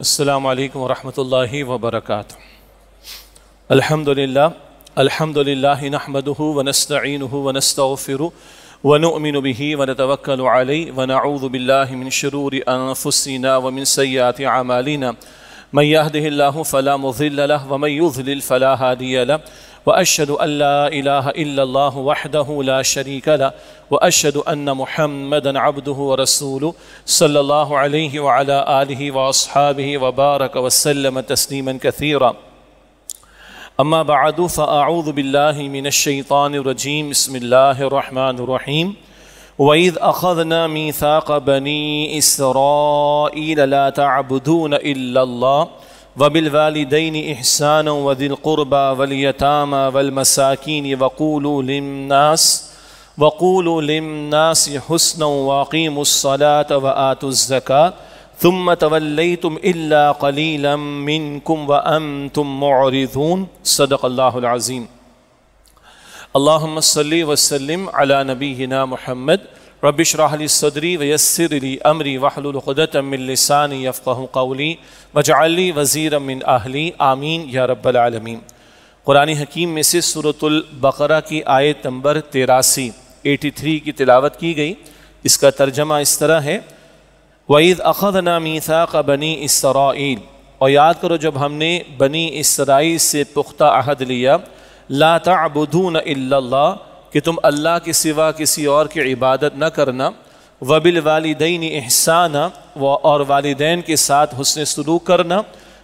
السلام علیکم ورحمۃ اللہ وبرکاتہ۔ الحمد للہ نحمده ونستعینه ونستغفره ونؤمن به ونتوکل علیہ ونعوذ باللہ من شرور انفسنا ومن سیئات اعمالنا من يهده الله فلا مضل له ومن يضلل فلا هادي له وأشهد أن لا إله إلا الله وحده لا شريك له وأشهد أن محمدا عبده ورسوله صلى الله عليه وعلى آله وأصحابه وبارك وسلم تسليما كثيرا أما بعد فأعوذ بالله من الشيطان الرجيم بسم الله الرحمن الرحيم وَإِذْ أَخَذْنَا مِيثَاقَ بَنِي إِسْرَائِيلَ لَا تَعْبُدُونَ إِلَّا اللَّهَ وَبِالْوَالِدَيْنِ إِحْسَانًا وَذِي الْقُرْبَى وَالْيَتَامَى وَالْمَسَاكِينِ وَقُولُوا لِلنَّاسِ حُسْنًا وَأَقِيمُوا الصَّلَاةَ وَآتُوا الزَّكَاةَ ثُمَّ تَوَلَّيْتُمْ إِلَّا قَلِيلًا مِّنكُمْ وَأَنْتُمْ مُعْرِضُونَ صدق اللہ العظیم۔ اللہم صلی وسلم علی نبینا محمد رب اشرح لی صدری ویسر لی امری واحلل عقدۃ من لسانی یفقہوا قولی واجعل لی وزیرا من اہلی آمین یا رب العالمین۔ قرآن حکیم میں سے سورۃ البقرہ کی آیت نمبر 83 کی تلاوت کی گئی۔ اس کا ترجمہ اس طرح ہے وَإِذْ أَخَذْنَا مِيثَاقَ بَنِي إِسْرَائِيلَ، اور یاد کرو جب ہم نے بنی اسرائیل سے پختہ عہد لیا، لا تعبدون الا اللہ، کہ تم اللہ کے سوا کسی اور کی عبادت نہ کرنا، وبالوالدین احسانا، اور والدین کے ساتھ حسن سلوک کرنا،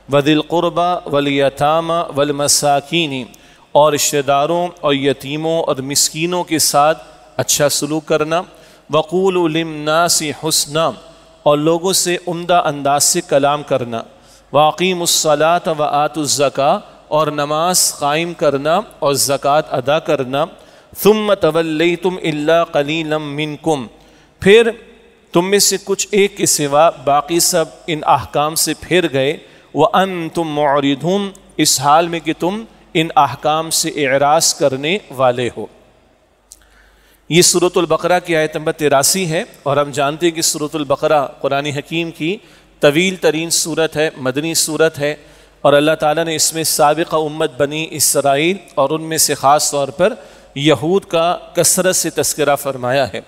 وذی القربى والیتامى والمساکین، اور رشتہ داروں اور یتیموں اور مسکینوں کے ساتھ اچھا سلوک کرنا، وقولوا للناس حسنا، اور لوگوں سے عمدہ انداز سے کلام کرنا، واقیموا الصلاة وآتوا الزکاة، اور نماز قائم کرنا اور زکوٰۃ ادا کرنا، ثم تولیتم الا قلیلا منکم، پھر تم میں سے کچھ ایک کے سوا باقی سب ان احکام سے پھر گئے، وانتم معرضون، اس حال میں کہ تم ان احکام سے اعراض کرنے والے ہو۔ یہ سورۃ البقرہ کی آیت نمبر 83 ہے، اور ہم جانتے ہیں کہ سورۃ البقرہ قرآن حکیم کی طویل ترین سورت ہے، مدنی سورت ہے، اور اللہ تعالیٰ نے اس میں سابقہ امت بنی اسرائیل اور ان میں سے خاص طور پر یہود کا کثرت سے تذکرہ فرمایا ہے۔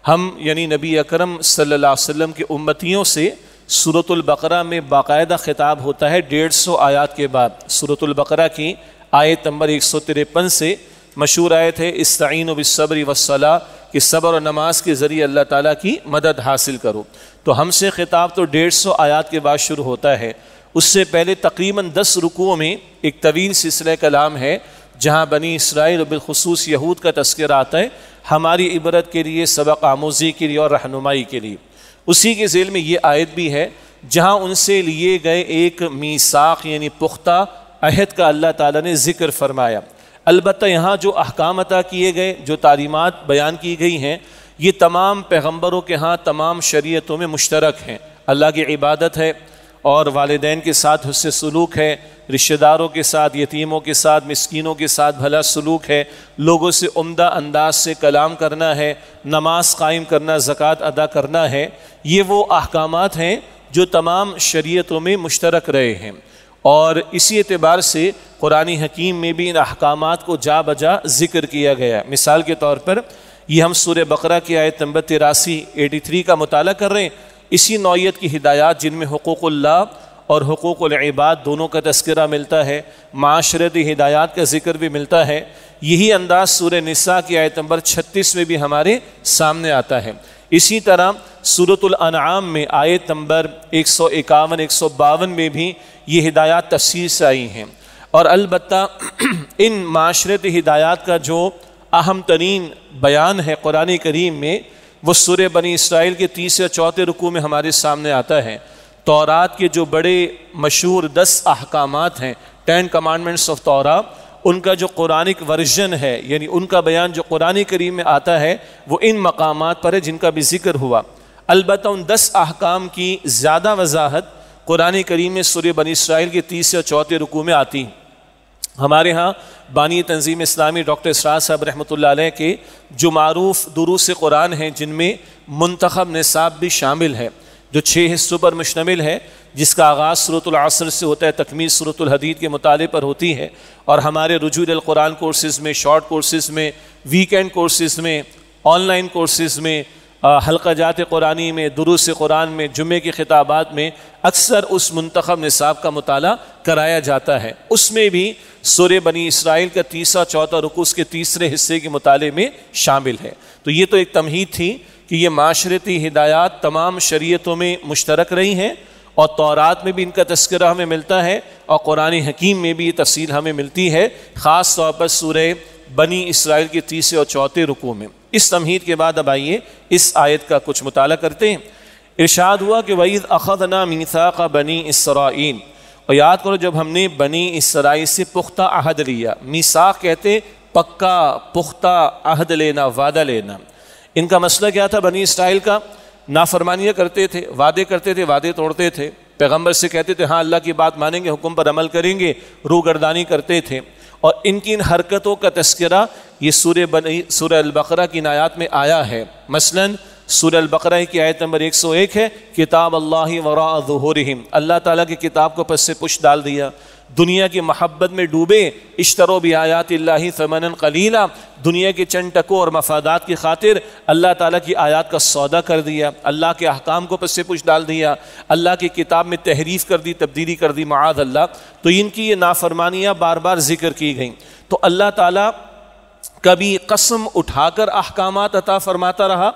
ہم یعنی نبی اکرم صلی اللہ علیہ وسلم کی امتیوں سے سورۃ البقرہ میں باقاعدہ خطاب ہوتا ہے 150 آیات کے بعد۔ سورۃ البقرہ کی آیت نمبر 153 سے مشہور آیت ہے استعینوا بالصبر والصلاۃ، کہ صبر اور نماز کے ذریعے اللہ تعالیٰ کی مدد حاصل کرو۔ تو ہم سے خطاب تو 150 آیات کے بعد شروع ہوتا ہے۔ اس سے پہلے تقریباً 10 رکوعوں میں ایک طویل سلسلہ کلام ہے جہاں بنی اسرائیل و بالخصوص یہود کا تذکرہ آتا ہے، ہماری عبرت کے لیے، سبق آموزی کے لیے اور رہنمائی کے لیے۔ اسی کے ذیل میں یہ آیت بھی ہے جہاں ان سے لیے گئے ایک میثاق یعنی پختہ عہد کا اللہ تعالیٰ نے ذکر فرمایا۔ البتہ یہاں جو احکام عطا کیے گئے، جو تعلیمات بیان کی گئی ہیں، یہ تمام پیغمبروں کے ہاں تمام شریعتوں میں مشترک ہیں۔ اللہ کی عبادت ہے، اور والدین کے ساتھ حسن سلوک ہے، رشتہ داروں کے ساتھ، یتیموں کے ساتھ، مسکینوں کے ساتھ بھلا سلوک ہے، لوگوں سے عمدہ انداز سے کلام کرنا ہے، نماز قائم کرنا، زکوٰۃ ادا کرنا ہے۔ یہ وہ احکامات ہیں جو تمام شریعتوں میں مشترک رہے ہیں، اور اسی اعتبار سے قرآن حکیم میں بھی ان احکامات کو جا بجا ذکر کیا گیا۔ مثال کے طور پر یہ ہم سورہ بقرہ کی آیت نمبر 83 کا مطالعہ کر رہے ہیں۔ اسی نوعیت کی ہدایات جن میں حقوق اللہ اور حقوق العباد دونوں کا تذکرہ ملتا ہے، معاشرتی ہدایات کا ذکر بھی ملتا ہے، یہی انداز سورہ نساء کی آیت نمبر 36 میں بھی ہمارے سامنے آتا ہے۔ اسی طرح سورۃ الانعام میں آیت نمبر 151 152 میں بھی یہ ہدایات تفصیل سے آئی ہیں۔ اور البتہ ان معاشرتی ہدایات کا جو اہم ترین بیان ہے قرآن کریم میں، وہ سورہ بنی اسرائیل کے 3 یا 4 رکوع میں ہمارے سامنے آتا ہے۔ تورات کے جو بڑے مشہور 10 احکامات ہیں، 10 کمانڈمنٹس آف تورات، ان کا جو قرآنک ورژن ہے، یعنی ان کا بیان جو قرآن کریم میں آتا ہے، وہ ان مقامات پر ہے جن کا بھی ذکر ہوا۔ البتہ ان 10 احکام کی زیادہ وضاحت قرآن کریم میں سورہ بنی اسرائیل کے 3 یا 4 رکوع میں آتی ہے۔ ہمارے ہاں بانی تنظیم اسلامی ڈاکٹر اسرار صاحب رحمۃ اللہ علیہ کے جو معروف دروس قرآن ہیں، جن میں منتخب نصاب بھی شامل ہے، جو 6 حصوں پر مشتمل ہے، جس کا آغاز سورۃ العصر سے ہوتا ہے، تکمیل سورۃ الحدید کے مطالعے پر ہوتی ہے، اور ہمارے رجوع القرآن کورسز میں، شارٹ کورسز میں، ویکینڈ کورسز میں، آن لائن کورسز میں، حلقہ جات قرآنی میں، دروس قرآن میں، جمعے کی خطابات میں اکثر اس منتخب نصاب کا مطالعہ کرایا جاتا ہے۔ اس میں بھی سورہ بنی اسرائیل کا 3 4 رکوع اس کے تیسرے حصے کے مطالعے میں شامل ہے۔ تو یہ تو ایک تمہید تھی کہ یہ معاشرتی ہدایات تمام شریعتوں میں مشترک رہی ہیں، اور تورات میں بھی ان کا تذکرہ ہمیں ملتا ہے، اور قرآن حکیم میں بھی یہ تفصیل ہمیں ملتی ہے، خاص طور پر سورہ بنی اسرائیل کے 3 اور 4 رکوع میں۔ اس تمہید کے بعد اب آئیے اس آیت کا کچھ مطالعہ کرتے ہیں۔ ارشاد ہوا کہ وَإِذْ أَخَذْنَا مِيثَاقَ بَنِي إِسْرَائِيلَ، اور یاد کرو جب ہم نے بنی اسرائیل سے پختہ عہد لیا۔ میثاق کہتے پکا، پختہ عہد لینا، وعدہ لینا۔ ان کا مسئلہ کیا تھا؟ بنی اسرائیل کا نافرمانیاں کرتے تھے، وعدے کرتے تھے، وعدے توڑتے تھے، پیغمبر سے کہتے تھے ہاں اللہ کی بات مانیں گے، حکم پر عمل کریں گے، روگردانی کرتے تھے، اور ان کی ان حرکتوں کا تذکرہ یہ سورہ البقرہ کی آیات میں آیا ہے۔ مثلاً سورہ البقرہ کی آیت نمبر 101 ہے، کتاب اللہ وراء ظہورہم، اللہ تعالیٰ کی کتاب کو پس سے پشت ڈال دیا، دنیا کی محبت میں ڈوبے، اشتروا بآیات اللہ ثمنا قلیلا، دنیا کے چند ٹکوں اور مفادات کی خاطر اللہ تعالیٰ کی آیات کا سودا کر دیا، اللہ کے احکام کو پس سے پشت ڈال دیا، اللہ کی کتاب میں تحریف کر دی، تبدیلی کر دی، معاذ اللہ۔ تو ان کی یہ نافرمانیاں بار بار ذکر کی گئیں۔ تو اللہ تعالیٰ کبھی قسم اٹھا کر احکامات عطا فرماتا رہا،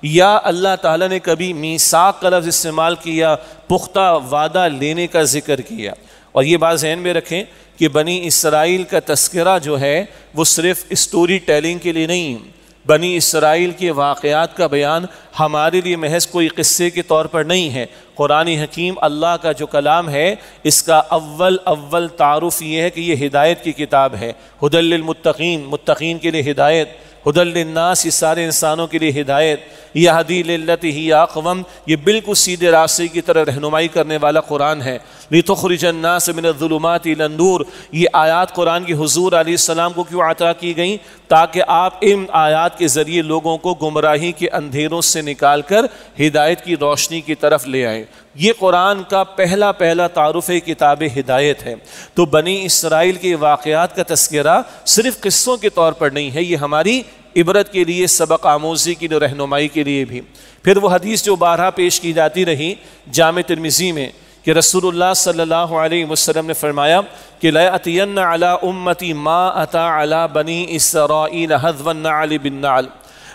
یا اللہ تعالیٰ نے کبھی میثاق کا لفظ استعمال کیا، پختہ وعدہ لینے کا ذکر کیا۔ اور یہ بات ذہن میں رکھیں کہ بنی اسرائیل کا تذکرہ جو ہے وہ صرف اسٹوری ٹیلنگ کے لیے نہیں، بنی اسرائیل کے واقعات کا بیان ہمارے لیے محض کوئی قصے کے طور پر نہیں ہے۔ قرآن حکیم اللہ کا جو کلام ہے، اس کا اول تعارف یہ ہے کہ یہ ہدایت کی کتاب ہے۔ ھدی للمتقین، متقین کے لیے ہدایت، ھدی للناس، یہ سارے انسانوں کے لیے ہدایت، یہدی للتی ہی اقوم، یہ بالکل سیدھے راستے کی طرح رہنمائی کرنے والا قرآن ہے۔ لتخرج الناس من الظلمات الى النور، یہ آیات قرآن کی حضور علیہ السلام کو کیوں عطا کی گئیں؟ تاکہ آپ ان آیات کے ذریعے لوگوں کو گمراہی کے اندھیروں سے نکال کر ہدایت کی روشنی کی طرف لے آئیں۔ یہ قرآن کا پہلا تعارف کتاب ہدایت ہے۔ تو بنی اسرائیل کے واقعات کا تذکرہ صرف قصوں کے طور پر نہیں ہے، یہ ہماری عبرت کے لیے، سبق آموزی کی رہنمائی کے لیے بھی۔ پھر وہ حدیث جو بارہا پیش کی جاتی رہی جامع ترمذی میں، کہ رسول اللہ صلی اللہ علیہ وسلم نے فرمایا کہ لَيَأْتِيَنَّ عَلَىٰ أُمَّتِي مَا أَتَىٰ عَلَىٰ بَنِي إِسْرَائِيلَ حَذْوَ النَّعْلِ بِالنَّعْلِ،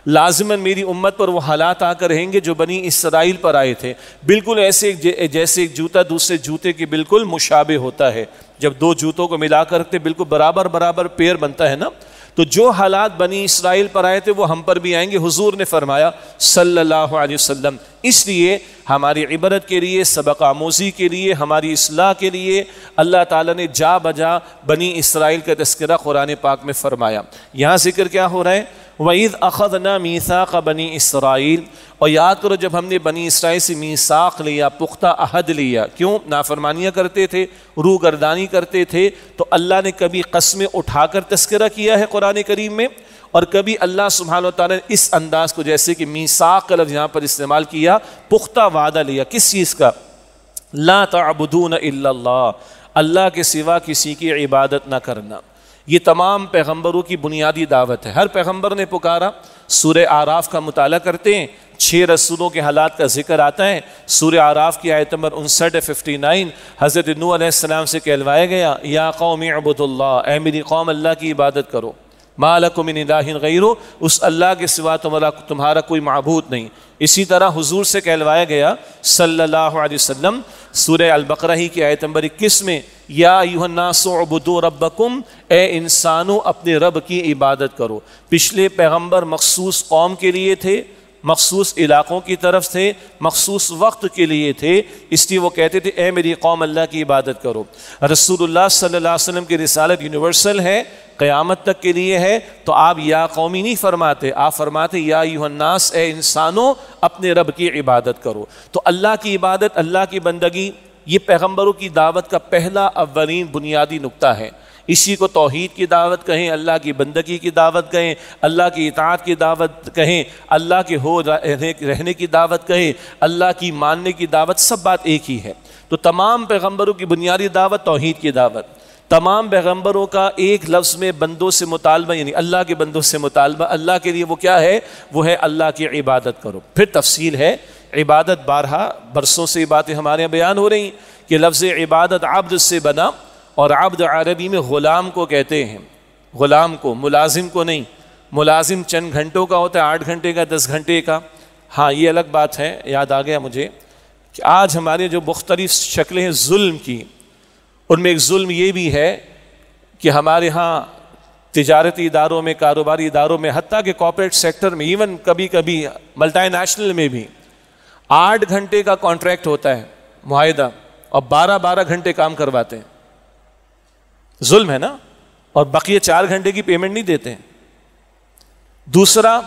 لازماً میری امت پر وہ حالات آ کر رہیں گے جو بنی اسرائیل پر آئے تھے، بالکل ایسے جیسے ایک جوتا دوسرے جوتے کے بالکل مشابہ ہوتا ہے۔ جب دو جوتوں کو ملا کر کے بالکل برابر پیر بنتا ہے نا، تو جو حالات بنی اسرائیل پر آئے تھے وہ ہم پر بھی آئیں گے، حضور نے فرمایا صلی اللہ علیہ وسلم۔ اس لیے ہماری عبرت کے لیے، سبق آموزی کے لیے، ہماری اصلاح کے لیے اللہ تعالیٰ نے جا بجا بنی اسرائیل کا تذکرہ قرآن پاک میں فرمایا۔ یہاں ذکر کیا ہو رہا ہے؟ وَإِذْ أَخَذْنَا مِيثَاقَ بَنِي إِسْرَائِيلَ، اور یاد کرو جب ہم نے بنی اسرائیل سے میثاق لیا، پختہ عہد لیا، کیوں؟ نافرمانیاں کرتے تھے، روگردانی کرتے تھے، تو اللہ نے کبھی قسمیں اٹھا کر تذکرہ کیا ہے قرآن کریم میں، اور کبھی اللہ سبحانہ وتعالی نے اس انداز کو، جیسے کہ میثاق کا لفظ یہاں پر استعمال کیا، پختہ وعدہ لیا، کس چیز کا؟ لا تعبدون الا اللہ، اللہ کے سوا کسی کی عبادت نہ کرنا۔ یہ تمام پیغمبروں کی بنیادی دعوت ہے، ہر پیغمبر نے پکارا۔ سورہ اعراف کا مطالعہ کرتے ہیں، 6 رسولوں کے حالات کا ذکر آتا ہے۔ سورہ اعراف کی آیت نمبر 59 حضرت نوح علیہ السلام سے کہلوایا گیا، یا قوم اعبدوا اللہ، اے میری قوم اللہ کی عبادت کرو، ما لکم من الہ غیرہ، اس اللہ کے سوا تمہارا کوئی معبود نہیں۔ اسی طرح حضور سے کہلوایا گیا صلی اللہ علیہ وسلم سورہ البقرہ ہی کی آیت نمبر 21 میں، یا ایھا الناس اعبدوا ربکم، اے انسانوں اپنے رب کی عبادت کرو۔ پچھلے پیغمبر مخصوص قوم کے لیے تھے، مخصوص علاقوں کی طرف تھے، مخصوص وقت کے لیے تھے، اس لیے وہ کہتے تھے اے میری قوم اللہ کی عبادت کرو۔ رسول اللہ صلی اللہ علیہ وسلم کی رسالت یونیورسل ہے، قیامت تک کے لیے ہے، تو آپ یا قومی نہیں فرماتے، آپ فرماتے یا ایھا الناس، اے انسانوں اپنے رب کی عبادت کرو۔ تو اللہ کی عبادت، اللہ کی بندگی، یہ پیغمبروں کی دعوت کا پہلا اولین بنیادی نقطہ ہے۔ اسی کو توحید کی دعوت کہیں، اللہ کی بندگی کی دعوت کہیں، اللہ کی اطاعت کی دعوت کہیں، اللہ کے ہو رہنے کی دعوت کہیں، اللہ کی ماننے کی دعوت، سب بات ایک ہی ہے۔ تو تمام پیغمبروں کی بنیادی دعوت توحید کی دعوت، تمام پیغمبروں کا ایک لفظ میں بندوں سے مطالبہ، یعنی اللہ کے بندوں سے مطالبہ، اللہ کے لیے وہ کیا ہے؟ وہ ہے اللہ کی عبادت کرو۔ پھر تفصیل ہے عبادت، بارہا برسوں سے یہ باتیں ہمارے یہاں بیان ہو رہی ہیں کہ لفظ عبادت عبد سے بنا، اور عبد عربی میں غلام کو کہتے ہیں، غلام کو، ملازم کو نہیں۔ ملازم چند گھنٹوں کا ہوتا ہے، 8 گھنٹے کا، 10 گھنٹے کا۔ ہاں یہ الگ بات ہے، یاد آ گیا مجھے کہ آج ہمارے جو مختلف شکلیں ہیں ظلم کی، ان میں ایک ظلم یہ بھی ہے کہ ہمارے ہاں تجارتی اداروں میں، کاروباری اداروں میں، حتیٰ کہ کارپوریٹ سیکٹر میں، ایون کبھی کبھی ملٹی نیشنل میں بھی 8 گھنٹے کا کانٹریکٹ ہوتا ہے، معاہدہ، اور 12 گھنٹے کام کرواتے ہیں۔ ظلم ہے نا؟ اور بقیہ 4 گھنٹے کی پیمنٹ نہیں دیتے ہیں۔ دوسرا،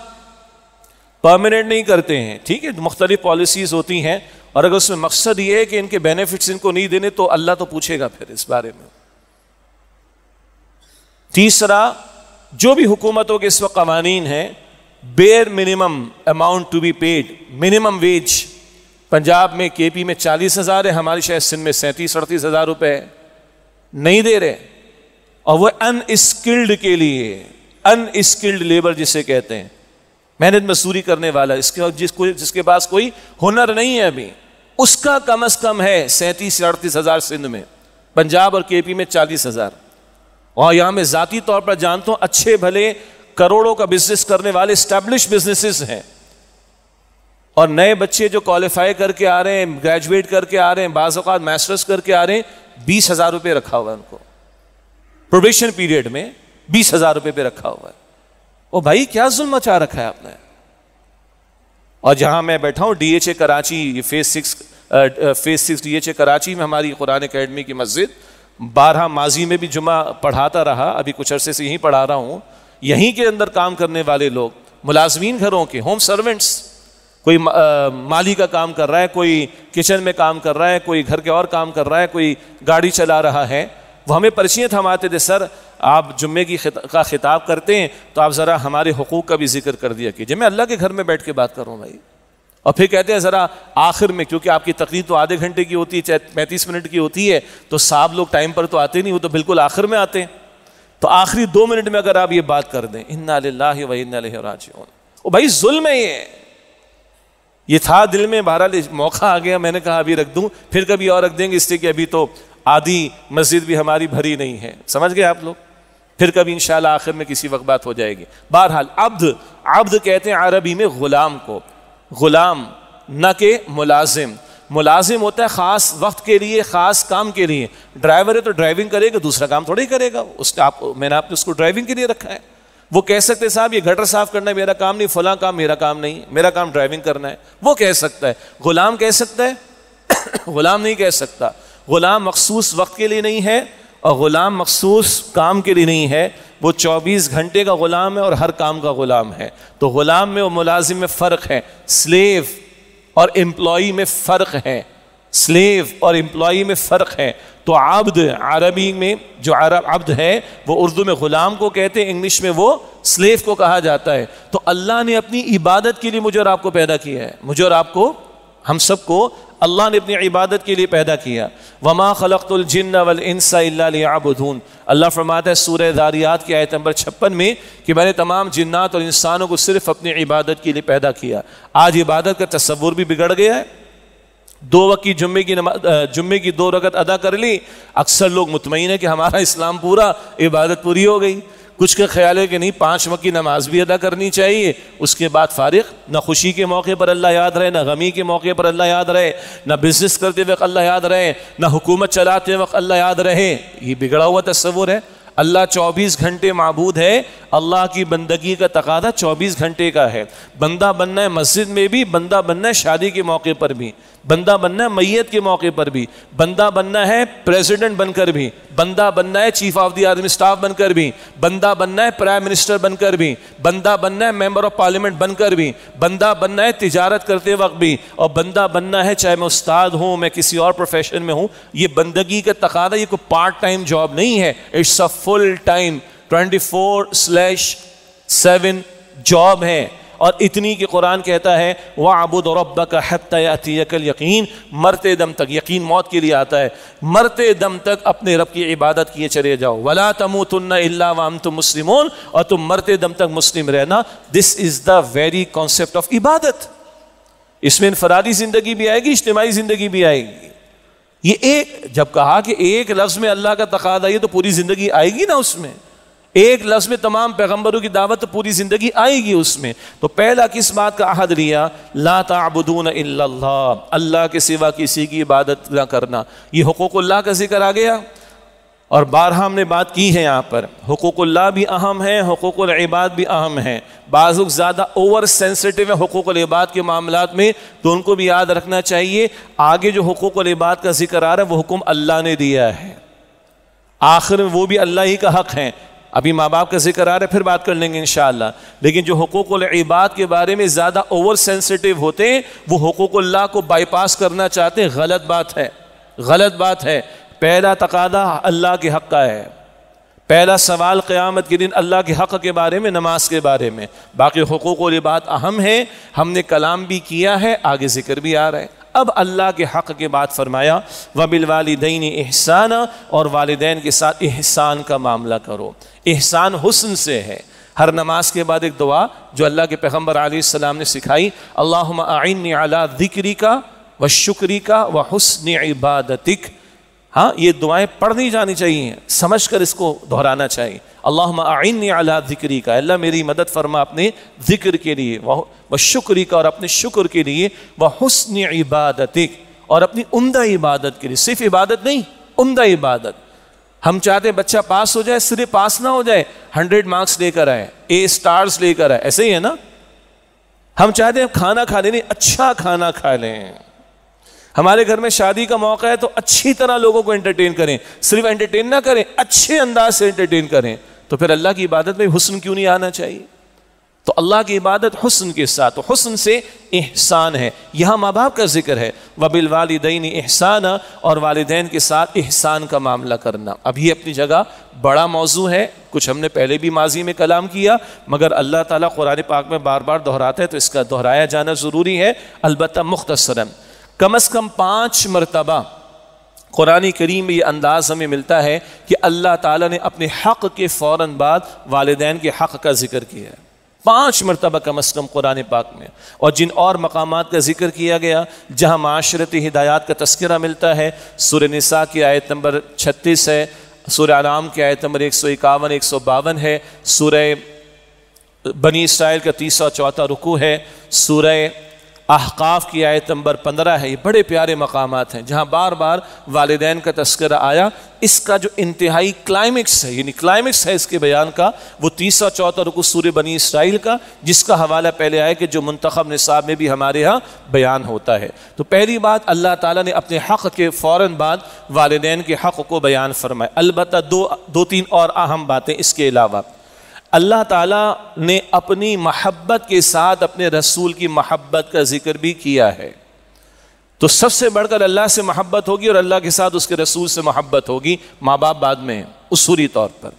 پرماننٹ نہیں کرتے ہیں، ٹھیک ہے، مختلف پالیسیز ہوتی ہیں، اور اگر اس میں مقصد یہ ہے کہ ان کے بینیفٹس ان کو نہیں دینے تو اللہ تو پوچھے گا پھر اس بارے میں۔ تیسرا، جو بھی حکومتوں کے اس وقت قوانین ہیں، bare minimum amount to be paid, minimum wage, Punjab میں، کے پی میں 40,000 ہے، ہماری شاید سندھ میں 37-38 ہزار روپے ہے، نہیں دے رہے، اور وہ ان اسکلڈ کے لیے، ان اسکلڈ لیبر جسے کہتے ہیں، محنت مزدوری کرنے والا، جس کے پاس کوئی ہنر نہیں ہے ابھی، اس کا کم از کم ہے 37-38 ہزار سندھ میں، پنجاب اور کے پی میں 40,000۔ اور یہاں میں ذاتی طور پر جانتا ہوں اچھے بھلے کروڑوں کا بزنس کرنے والے اسٹیبلش بزنسز ہیں، اور نئے بچے جو کوالیفائی کر کے آ رہے ہیں، گریجویٹ کر کے آ رہے ہیں، بعض اوقات ماسٹرز کر کے آ رہے ہیں، 20,000 روپے رکھا ہوا ہے ان کو، پروبیشن پیریڈ میں 20,000 روپے پہ رکھا ہوا ہے۔ او بھائی کیا ظلم مچا رکھا ہے آپ نے۔ اور جہاں میں بیٹھا ہوں، D H A Karachi, phase 6 D H A Karachi میں ہماری قرآن اکیڈمی کی مسجد، 12 ماضی میں بھی جمعہ پڑھاتا رہا، ابھی کچھ عرصے سے یہیں پڑھا رہا ہوں، یہیں کے اندر کام کرنے والے لوگ، ملازمین گھروں کے، ہوم سرونٹس، کوئی مالی کا کام کر رہا ہے، کوئی کچن میں کام کر رہا ہے، کوئی گھر کے اور کام کر رہا ہے، کوئی گاڑی چلا رہا ہے، وہ ہمیں پرچیاں تھماتے تھے، سر آپ جمعے کا خطاب کرتے ہیں تو آپ ذرا ہمارے حقوق کا بھی ذکر کر دیا کیجیے، میں اللہ کے گھر میں بیٹھ کے بات کر رہا ہوں بھائی۔ اور پھر کہتے ہیں ذرا آخر میں، کیونکہ آپ کی تقریر تو آدھے گھنٹے کی ہوتی ہے، چاہے 35 منٹ کی ہوتی ہے، تو صاحب لوگ ٹائم پر تو آتے نہیں، وہ تو بالکل آخر میں آتے ہیں، تو آخری 2 منٹ میں اگر آپ یہ بات کر دیں، انا للہ و انا الیہ راجعون، او بھائی ظلم ہے یہ تھا دل میں، بہرحال موقع آ گیا، میں نے کہا ابھی رکھ دوں، پھر کبھی اور رکھ دیں گے، اس لیے کہ ابھی تو آدھی مسجد بھی ہماری بھری نہیں ہے، سمجھ گئے آپ لوگ، پھر کبھی انشاءاللہ آخر میں کسی وقت بات ہو جائے گی۔ بہرحال عبد کہتے ہیں عربی میں غلام کو، غلام نہ کہ ملازم۔ ملازم ہوتا ہے خاص وقت کے لیے، خاص کام کے لیے، ڈرائیور ہے تو ڈرائیونگ کرے گا، دوسرا کام تھوڑی کرے گا، میں نے اس کو ڈرائیونگ کے لیے رکھا ہے۔ وہ کہہ سکتے صاحب یہ گٹر صاف کرنا ہے میرا کام نہیں، فلاں کام میرا کام نہیں، میرا کام ڈرائیونگ کرنا ہے، وہ کہہ سکتا ہے۔ غلام کہہ سکتا ہے؟ غلام نہیں کہہ سکتا۔ غلام مخصوص وقت کے لیے نہیں ہے، اور غلام مخصوص کام کے لیے نہیں ہے، وہ 24 گھنٹے کا غلام ہے اور ہر کام کا غلام ہے۔ تو غلام میں اور ملازم میں فرق ہے، سلیو اور امپلائی میں فرق ہے، سلیو اور امپلائی میں فرق ہے۔ تو عبد عربی میں جو عبد ہے وہ اردو میں غلام کو کہتے ہیں، انگلش میں وہ سلیو کو کہا جاتا ہے۔ تو اللہ نے اپنی عبادت کے لیے مجھے اور آپ کو پیدا کیا ہے، مجھے اور آپ کو، ہم سب کو اللہ نے اپنی عبادت کے لیے پیدا کیا۔ وما خلقت الجن والانس الا ليعبدون، اللہ فرماتا ہے سورہ ذاریات کی آیت نمبر 56 میں کہ میں نے تمام جنات اور انسانوں کو صرف اپنی عبادت کے لیے پیدا کیا۔ آج عبادت کا تصور بھی بگڑ گیا ہے۔ 2 وقت کی جمعے کی 2 رکعت ادا کر لی، اکثر لوگ مطمئن ہے کہ ہمارا اسلام پورا، عبادت پوری ہو گئی۔ کچھ کا خیال ہے کہ نہیں 5 وقت کی نماز بھی ادا کرنی چاہیے، اس کے بعد فارغ، نہ خوشی کے موقع پر اللہ یاد رہے، نہ غمی کے موقع پر اللہ یاد رہے، نہ بزنس کرتے وقت اللہ یاد رہے، نہ حکومت چلاتے وقت اللہ یاد رہے۔ یہ بگڑا ہوا تصور ہے۔ اللہ 24 گھنٹے معبود ہے، اللہ کی بندگی کا تقاضا 24 گھنٹے کا ہے۔ بندہ بننا ہے مسجد میں بھی، بندہ بننا ہے شادی کے موقع پر بھی۔ بندہ بننا ہے میت کے موقع پر بھی، بندہ بننا ہے پریزیڈنٹ بن کر بھی، بندہ بننا ہے chief of the army staff بن کر بھی، بندہ بننا ہے پرائم منسٹر بن کر بھی، بندہ بننا ہے ممبر آف پارلیمنٹ بن کر بھی، بندہ بننا ہے تجارت کرتے وقت بھی، اور بندہ بننا ہے چاہے میں استاد ہوں، میں کسی اور پروفیشن میں ہوں. یہ بندگی کا تقاضا، یہ کوئی پارٹ ٹائم جاب نہیں ہے، it's a full time 24/7 job ہے. اور اتنی کہ قرآن کہتا ہے وَاعْبُدْ رَبَّكَ حَتَّى يَأْتِيَكَ الْيَقِينُ، مرتے دم تک، یقین موت کے لیے آتا ہے، مرتے دم تک اپنے رب کی عبادت کیے چلے جاؤ. وَلَا تَمُوتُنَّ إِلَّا وَأَنْتُمْ مُسْلِمُونَ، اور تم مرتے دم تک مسلم رہنا. دس از دا ویری کانسیپٹ آف عبادت. اس میں انفرادی زندگی بھی آئے گی، اجتماعی زندگی بھی آئے گی. یہ ایک جب کہا کہ ایک لفظ میں اللہ کا تقاضا ہے تو پوری زندگی آئے گی نا اس میں. ایک لفظ میں تمام پیغمبروں کی دعوت تو پوری زندگی آئے گی اس میں. تو پہلا کس بات کا عہد لیا؟ لا تعبدون الا اللہ، اللہ کے سوا کسی کی عبادت نہ کرنا. یہ حقوق اللہ کا ذکر آ گیا، اور بارہا ہم نے بات کی ہے یہاں پر. حقوق اللہ بھی اہم ہیں، حقوق العباد بھی اہم ہیں. بعض لوگ زیادہ اوور سینسٹیو ہیں حقوق العباد کے معاملات میں، تو ان کو بھی یاد رکھنا چاہیے. آگے جو حقوق العباد کا ذکر آ رہا ہے وہ حکم اللہ نے دیا ہے، آخر میں وہ بھی اللہ ہی کا حق ہے. ابھی ماں باپ کا ذکر آ رہا ہے، پھر بات کر لیں گے انشاءاللہ. لیکن جو حقوق العباد کے بارے میں زیادہ اوور سینسٹیو ہوتے ہیں، وہ حقوق اللہ کو بائی پاس کرنا چاہتے ہیں. غلط بات ہے، غلط بات ہے. پہلا تقاضا اللہ کے حق کا ہے، پہلا سوال قیامت کے دن اللہ کے حق کے بارے میں، نماز کے بارے میں. باقی حقوق العباد اہم ہیں، ہم نے کلام بھی کیا ہے، آگے ذکر بھی آ رہا ہے. اب اللہ کے حق کے بعد فرمایا وَبِالْوَالِدَيْنِ إِحْسَانًا، اور والدین کے ساتھ احسان کا معاملہ کرو. احسان حسن سے ہے. ہر نماز کے بعد ایک دعا جو اللہ کے پیغمبر علیہ السلام نے سکھائی، اللہم اعنی علی ذکرک وشکرک وحسن عبادتک. ہاں، یہ دعائیں پڑھنی جانی چاہیے، سمجھ کر اس کو دہرانا چاہیے. اللہم اعنی علی ذکرک، اللہ میری مدد فرما اپنے ذکر کے لیے، وشکرک، اور اپنے شکر کے لیے، وحسن عبادتک، اور اپنی عمدہ عبادت کے لیے. صرف عبادت نہیں، عمدہ عبادت. ہم چاہتے ہیں بچہ پاس ہو جائے، صرف پاس نہ ہو جائے، 100 مارکس لے کر آئے، A سٹارز لے کر آئے. ایسے ہی ہے نا. ہم چاہتے ہیں کھانا کھا لیں، اچھا کھانا کھا لیں. ہمارے گھر میں شادی کا موقع ہے تو اچھی طرح لوگوں کو انٹرٹین کریں. صرف انٹرٹین نہ کریں، اچھے انداز سے انٹرٹین کریں. تو پھر اللہ کی عبادت میں حسن کیوں نہیں آنا چاہیے؟ تو اللہ کی عبادت حسن کے ساتھ، تو حسن سے احسان ہے. یہاں ماں باپ کا ذکر ہے، وَبِالْوَالِدَيْنِ إِحْسَانًا، اور والدین کے ساتھ احسان کا معاملہ کرنا. اب یہ اپنی جگہ بڑا موضوع ہے، کچھ ہم نے پہلے بھی ماضی میں کلام کیا، مگر اللہ تعالیٰ قرآن پاک میں بار بار دہراتا ہے تو اس کا دہرایا جانا ضروری ہے. البتہ مختصراً کم از کم 5 مرتبہ قرآن کریم میں یہ انداز ہمیں ملتا ہے کہ اللہ تعالیٰ نے اپنے حق کے فوراً بعد والدین کے حق کا ذکر کیا ہے. 5 مرتبہ کم از کم قرآن پاک میں. اور جن اور مقامات کا ذکر کیا گیا جہاں معاشرتی ہدایات کا تذکرہ ملتا ہے، سورہ نساء کی آیت نمبر 36 ہے، سورہ انعام کی آیت نمبر 151 152 ہے، سورہ بنی اسرائیل کا 3 اور 4 رکوع ہے، سورہ احقاف کی آیت نمبر 15 ہے. یہ بڑے پیارے مقامات ہیں جہاں بار بار والدین کا تذکرہ آیا. اس کا جو انتہائی کلائمیکس ہے، یعنی کلائمیکس ہے اس کے بیان کا، وہ 3 اور 4 رکوع سورہ بنی اسرائیل کا، جس کا حوالہ پہلے آیا کہ جو منتخب نصاب میں بھی ہمارے ہاں بیان ہوتا ہے. تو پہلی بات، اللہ تعالیٰ نے اپنے حق کے فوراً بعد والدین کے حق کو بیان فرمایا. البتہ دو تین اور اہم باتیں اس کے علاوہ. اللہ تعالیٰ نے اپنی محبت کے ساتھ اپنے رسول کی محبت کا ذکر بھی کیا ہے. تو سب سے بڑھ کر اللہ سے محبت ہوگی اور اللہ کے ساتھ اس کے رسول سے محبت ہوگی. ماں باپ بعد میں ہیں اصولی طور پر.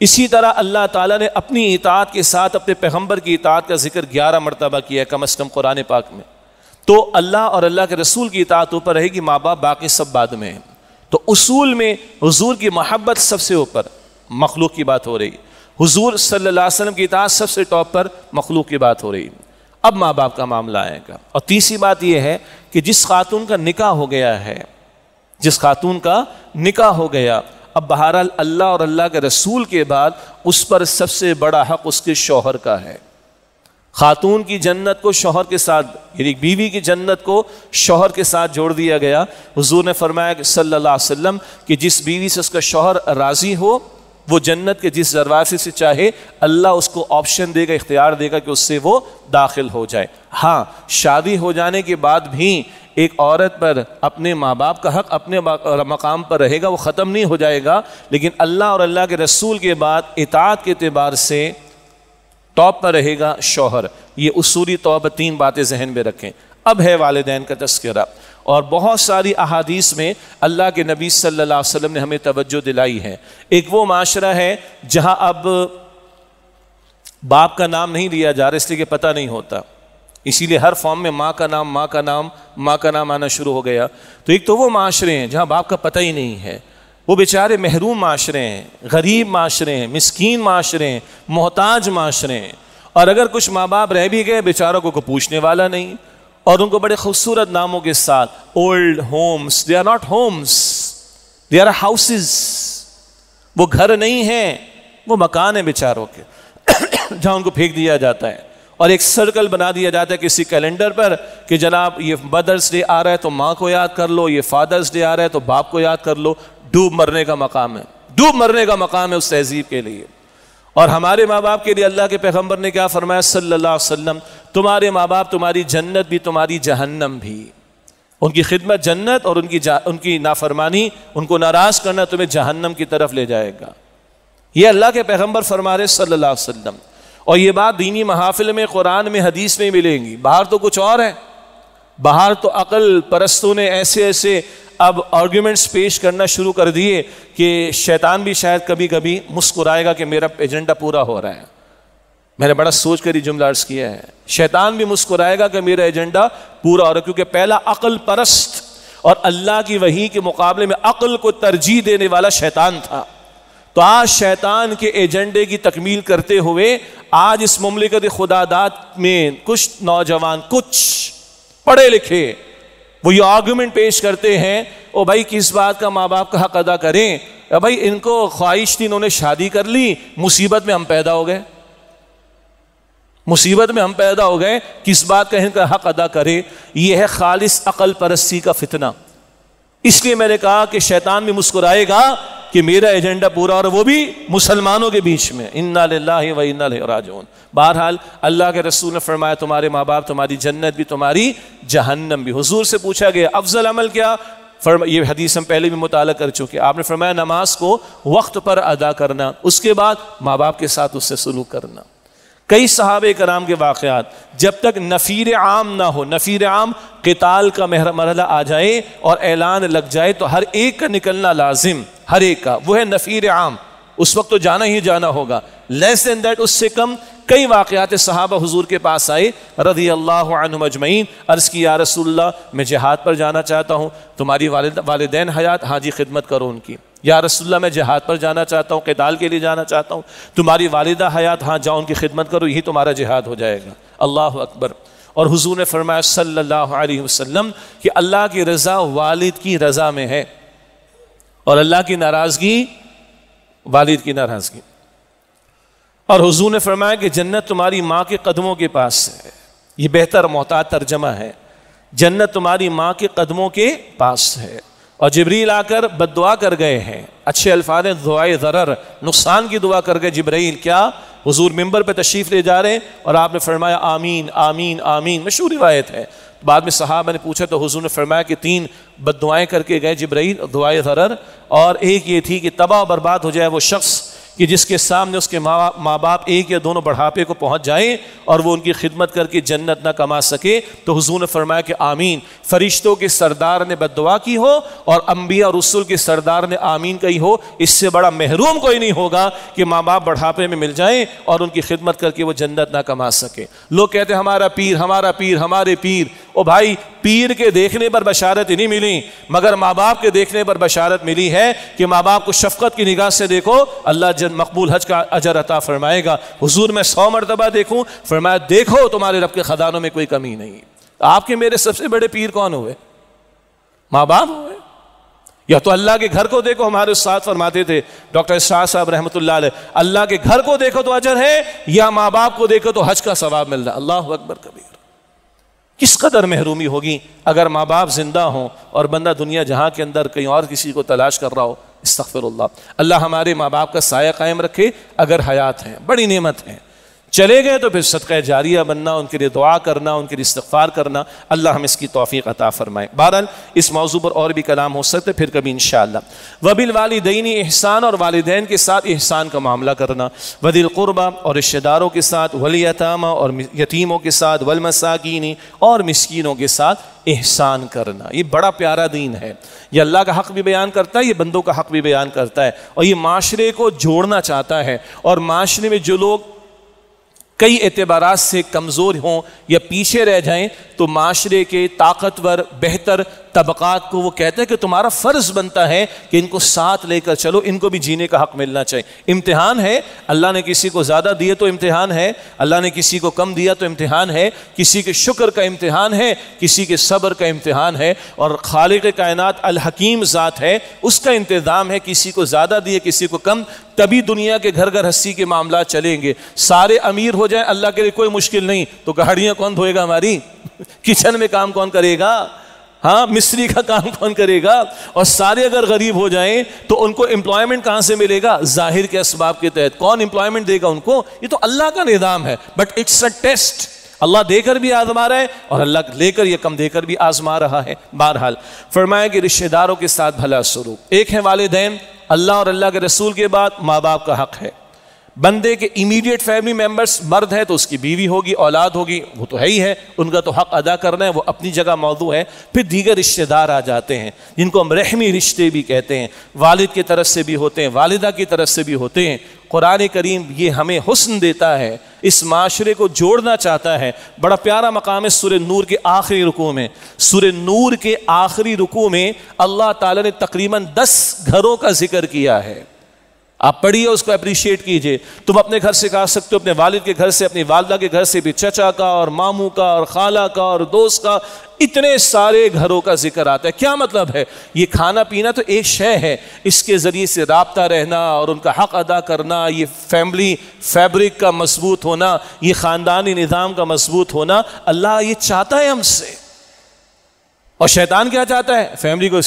اسی طرح اللہ تعالیٰ نے اپنی اطاعت کے ساتھ اپنے پیغمبر کی اطاعت کا ذکر 11 مرتبہ کیا ہے کم از کم قرآن پاک میں. تو اللہ اور اللہ کے رسول کی اطاعت اوپر رہے گی، ماں باپ باقی سب بعد میں ہیں. تو اصول میں حضور کی محبت سب سے اوپر، مخلوق کی بات ہو رہی. حضور صلی اللہ علیہ وسلم کی اطاعت سب سے ٹاپ پر، مخلوق کی بات ہو رہی. اب ماں باپ کا معاملہ آئے گا. اور تیسری بات یہ ہے کہ جس خاتون کا نکاح ہو گیا ہے، جس خاتون کا نکاح ہو گیا، اب بہرحال اللہ اور اللہ کے رسول کے بعد اس پر سب سے بڑا حق اس کے شوہر کا ہے. خاتون کی جنت کو شوہر کے ساتھ، یعنی بیوی کی جنت کو شوہر کے ساتھ جوڑ دیا گیا. حضور نے فرمایا کہ صلی اللہ علیہ وسلم کہ جس بیوی سے اس کا شوہر راضی ہو، وہ جنت کے جس دروازے سے چاہے اللہ اس کو آپشن دے گا، اختیار دے گا کہ اس سے وہ داخل ہو جائے. ہاں، شادی ہو جانے کے بعد بھی ایک عورت پر اپنے ماں باپ کا حق اپنے مقام پر رہے گا، وہ ختم نہیں ہو جائے گا، لیکن اللہ اور اللہ کے رسول کے بعد اطاعت کے اعتبار سے ٹاپ پر رہے گا شوہر۔ یہ اصولی طور پر 3 باتیں ذہن میں رکھیں۔ اب ہے والدین کا تذکرہ، اور بہت ساری احادیث میں اللہ کے نبی صلی اللہ علیہ وسلم نے ہمیں توجہ دلائی ہے۔ ایک وہ معاشرہ ہے جہاں اب باپ کا نام نہیں لیا جا رہا اس لیے کہ پتہ نہیں ہوتا، اسی لیے ہر فارم میں ماں کا نام آنا شروع ہو گیا۔ تو ایک تو وہ معاشرے ہیں جہاں باپ کا پتہ ہی نہیں ہے، وہ بیچارے محروم معاشرے ہیں، غریب معاشرے ہیں، مسکین معاشرے ہیں، محتاج معاشرے ہیں، اور اگر کچھ ماں باپ رہ بھی گئے بیچاروں کو کوئی پوچھنے والا نہیں، اور ان کو بڑے خوبصورت ناموں کے ساتھ old homes, they are not homes, they are houses, وہ گھر نہیں ہیں، وہ مکان ہیں بیچاروں کے جہاں ان کو پھینک دیا جاتا ہے، اور ایک سرکل بنا دیا جاتا ہے کسی کیلنڈر پر کہ جناب یہ مدرس ڈے آ رہا ہے تو ماں کو یاد کر لو، یہ فادرس ڈے آ رہا ہے تو باپ کو یاد کر لو۔ ڈوب مرنے کا مقام ہے، ڈوب مرنے کا مقام ہے اس تہذیب کے لیے۔ اور ہمارے ماں باپ کے لیے اللہ کے پیغمبر نے کیا فرمایا صلی اللہ علیہ وسلم، تمہارے ماں باپ تمہاری جنت بھی تمہاری جہنم بھی، ان کی خدمت جنت اور ان کی نافرمانی، ان کو ناراض کرنا تمہیں جہنم کی طرف لے جائے گا۔ یہ اللہ کے پیغمبر فرما رہے صلی اللہ علیہ وسلم، اور یہ بات دینی محافل میں، قرآن میں، حدیث میں ملیں گی۔ باہر تو کچھ اور ہے، باہر تو عقل پرستوں نے ایسے اب آرگیومنٹس پیش کرنا شروع کر دیے کہ شیطان بھی شاید کبھی کبھی مسکرائے گا کہ میرا ایجنڈا پورا ہو رہا ہے۔ میں نے بڑا سوچ کر یہ جملہ عرض کیا ہے، شیطان بھی مسکرائے گا کہ میرا ایجنڈا پورا ہو رہا ہے، کیونکہ پہلا عقل پرست اور اللہ کی وحی کے مقابلے میں عقل کو ترجیح دینے والا شیطان تھا۔ تو آج شیطان کے ایجنڈے کی تکمیل کرتے ہوئے آج اس مملکت خدا داد میں کچھ نوجوان، کچھ پڑھے لکھے، وہ یہ آرگومنٹ پیش کرتے ہیں او بھائی کس بات کا ماں باپ کا حق ادا کریں، بھائی ان کو خواہش تھی، انہوں نے شادی کر لی، مصیبت میں ہم پیدا ہو گئے، مصیبت میں ہم پیدا ہو گئے، کس بات کا ان کا حق ادا کرے۔ یہ ہے خالص عقل پرستی کا فتنہ۔ اس لیے میں نے کہا کہ شیطان بھی مسکرائے گا کہ میرا ایجنڈا پورا، اور وہ بھی مسلمانوں کے بیچ میں۔ انا للہ و انا الیہ راجعون۔ بہرحال اللہ کے رسول نے فرمایا تمہارے ماں باپ تمہاری جنت بھی تمہاری جہنم بھی۔ حضور سے پوچھا گیا افضل عمل کیا؟ یہ حدیث ہم پہلے بھی مطالعہ کر چکے، آپ نے فرمایا نماز کو وقت پر ادا کرنا، اس کے بعد ماں باپ کے ساتھ اس سے سلوک کرنا۔ کئی صحابہ کرام کے واقعات، جب تک نفیر عام نہ ہو، نفیر عام قتال کا مرحلہ آ جائے اور اعلان لگ جائے تو ہر ایک کا نکلنا لازم، ہر ایک کا، وہ ہے نفیر عام، اس وقت تو جانا ہی جانا ہوگا۔ لیس دین دیٹ، اس سے کم کئی واقعات صحابہ حضور کے پاس آئے رضی اللہ عنہم اجمعین، عرض کی یا رسول اللہ میں جہاد پر جانا چاہتا ہوں، تمہاری والدین حیات، ہاں جی خدمت کرو ان کی۔ یا رسول اللہ میں جہاد پر جانا چاہتا ہوں، قتال کے لیے جانا چاہتا ہوں، تمہاری والدہ حیات، ہاں جاؤ ان کی خدمت کرو، یہی تمہارا جہاد ہو جائے گا۔ اللہ اکبر۔ اور حضور نے فرمایا صلی اللہ علیہ وسلم کہ اللہ کی رضا والد کی رضا میں ہے، اور اللہ کی ناراضگی والد کی ناراضگی۔ اور حضور نے فرمایا کہ جنت تمہاری ماں کے قدموں کے پاس ہے۔ یہ بہتر محتاط ترجمہ ہے، جنت تمہاری ماں کے قدموں کے پاس ہے۔ اور جبریل آ کر بد دعا کر گئے ہیں، اچھے الفاظ ہیں، دعائے ضرر، نقصان کی دعا کر گئے جبریل۔ کیا؟ حضور منبر پہ تشریف لے جا رہے ہیں اور آپ نے فرمایا آمین آمین آمین، مشہور روایت ہے۔ بعد میں صحابہ نے پوچھا تو حضور نے فرمایا کہ 3 بد دعائیں کر کے گئے جبرائیل، دعائے ضرر، اور ایک یہ تھی کہ تباہ و برباد ہو جائے وہ شخص کہ جس کے سامنے اس کے ماں باپ ایک یا دونوں بڑھاپے کو پہنچ جائیں اور وہ ان کی خدمت کر کے جنت نہ کما سکے۔ تو حضور نے فرمایا کہ آمین، فرشتوں کے سردار نے بد دعا کی ہو اور انبیاء اور رسول کے سردار نے آمین کہی ہو، اس سے بڑا محروم کوئی نہیں ہوگا کہ ماں باپ بڑھاپے میں مل جائیں اور ان کی خدمت کر کے وہ جنت نہ کما سکے۔ لوگ کہتے ہیں ہمارا پیر، ہمارا پیر، ہمارے پیر۔ او بھائی، پیر کے دیکھنے پر بشارت ہی نہیں ملی، مگر ماں باپ کے دیکھنے پر بشارت ملی ہے کہ ماں باپ کو شفقت کی نگاہ سے دیکھو، اللہ مقبول حج کا اجر عطا فرمائے گا۔ حضور میں 100 مرتبہ دیکھوں، فرمایا دیکھو تمہارے رب کے خزانوں میں کوئی کمی نہیں۔ آپ کے میرے سب سے بڑے پیر کون ہوئے؟ ماں باپ ہوئے۔ یا تو اللہ کے گھر کو دیکھو، ہمارے استاد فرماتے تھے ڈاکٹر اسرار صاحب رحمۃ اللہ علیہ، اللہ کے گھر کو دیکھو تو اجر ہے، یا ماں باپ کو دیکھو تو حج کا ثواب مل رہا۔ اللہ اکبر کبیر۔ کس قدر محرومی ہوگی اگر ماں باپ زندہ ہوں اور بندہ دنیا جہاں کے اندر کہیں اور کسی کو تلاش کر رہا ہو۔ استغفر اللہ۔ اللہ ہمارے ماں باپ کا سایہ قائم رکھے اگر حیات ہیں، بڑی نعمت ہے۔ چلے گئے تو پھر صدقہ جاریہ بننا، ان کے لیے دعا کرنا، ان کے لیے استغفار کرنا. اللہ ہم اس کی توفیق عطا فرمائے. بہرحال اس موضوع پر اور بھی کلام ہو سکتے پھر کبھی انشاءاللہ. وبالوالدین احسان، اور والدین کے ساتھ احسان کا معاملہ کرنا. وذی القربى، اور رشتہ داروں کے ساتھ. والیتامى، اور یتیموں کے ساتھ. والمساکین، اور مسکینوں کے ساتھ احسان کرنا. یہ بڑا پیارا دین ہے. یہ اللہ کا حق بھی بیان کرتا ہے، یہ بندوں کا حق بھی بیان کرتا ہے، اور یہ معاشرے کو جوڑنا چاہتا ہے. اور معاشرے میں جو لوگ کئی اعتبارات سے کمزور ہوں یا پیچھے رہ جائیں تو معاشرے کے طاقتور بہتر طبقات کو وہ کہتے ہیں کہ تمہارا فرض بنتا ہے کہ ان کو ساتھ لے کر چلو، ان کو بھی جینے کا حق ملنا چاہیے. امتحان ہے، اللہ نے کسی کو زیادہ دیے تو امتحان ہے، اللہ نے کسی کو کم دیا تو امتحان ہے، کسی کے شکر کا امتحان ہے، کسی کے صبر کا امتحان ہے. اور خالق کائنات الحکیم ذات ہے، اس کا انتظام ہے، کسی کو زیادہ دیے کسی کو کم. تبھی دنیا کے گھر گھر ہستی کے معاملات چلیں گے. سارے امیر ہو جائیں اللہ کے لیے کوئی مشکل نہیں، تو گاڑیاں کون دھوئے گا ہماری؟ کچن میں کام کون کرے گا؟ ہاں، مستری کا کام کون کرے گا؟ اور سارے اگر غریب ہو جائیں تو ان کو امپلائمنٹ کہاں سے ملے گا؟ ظاہر کے اسباب کے تحت. کون امپلائمنٹ دے گا ان کو؟ یہ تو اللہ کا نظام ہے. But it's a test. اللہ دے کر بھی آزما رہا ہے اور اللہ لے کر یا کم دے کر بھی آزما رہا ہے. بہرحال فرمایا کہ رشتہ داروں کے ساتھ بھلا سلوک. ایک ہے والدین، اللہ اور اللہ کے رسول کے بعد ماں باپ کا حق ہے. بندے کے امیڈیٹ فیملی ممبرز، مرد ہے تو اس کی بیوی ہوگی، اولاد ہوگی، وہ تو ہے ہی ہے، ان کا تو حق ادا کرنا ہے، وہ اپنی جگہ موضوع ہے. پھر دیگر رشتہ دار آ جاتے ہیں جن کو ہم رحمی رشتے بھی کہتے ہیں. والد کی طرف سے بھی ہوتے ہیں، والدہ کی طرف سے بھی ہوتے ہیں. قرآن کریم یہ ہمیں حسن دیتا ہے، اس معاشرے کو جوڑنا چاہتا ہے. بڑا پیارا مقام ہے سورہ نور کے آخری رکوع میں. سورہ نور کے آخری رکوع میں اللہ تعالیٰ نے تقریباً 10 گھروں کا ذکر کیا ہے. آپ پڑھیے، اس کو اپریشیٹ کیجئے. تم اپنے گھر سے کہا سکتے ہو، اپنے والد کے گھر سے، اپنی والدہ کے گھر سے بھی، چچا کا اور ماموں کا اور خالہ کا اور دوست کا، اتنے سارے گھروں کا ذکر آتا ہے. کیا مطلب ہے؟ یہ کھانا پینا تو ایک شے ہے، اس کے ذریعے سے رابطہ رہنا اور ان کا حق ادا کرنا، یہ فیملی فیبرک کا مضبوط ہونا، یہ خاندانی نظام کا مضبوط ہونا، اللہ یہ چاہتا ہے ہم سے. اور شیطان کیا چاہتا ہے؟ فیملی کو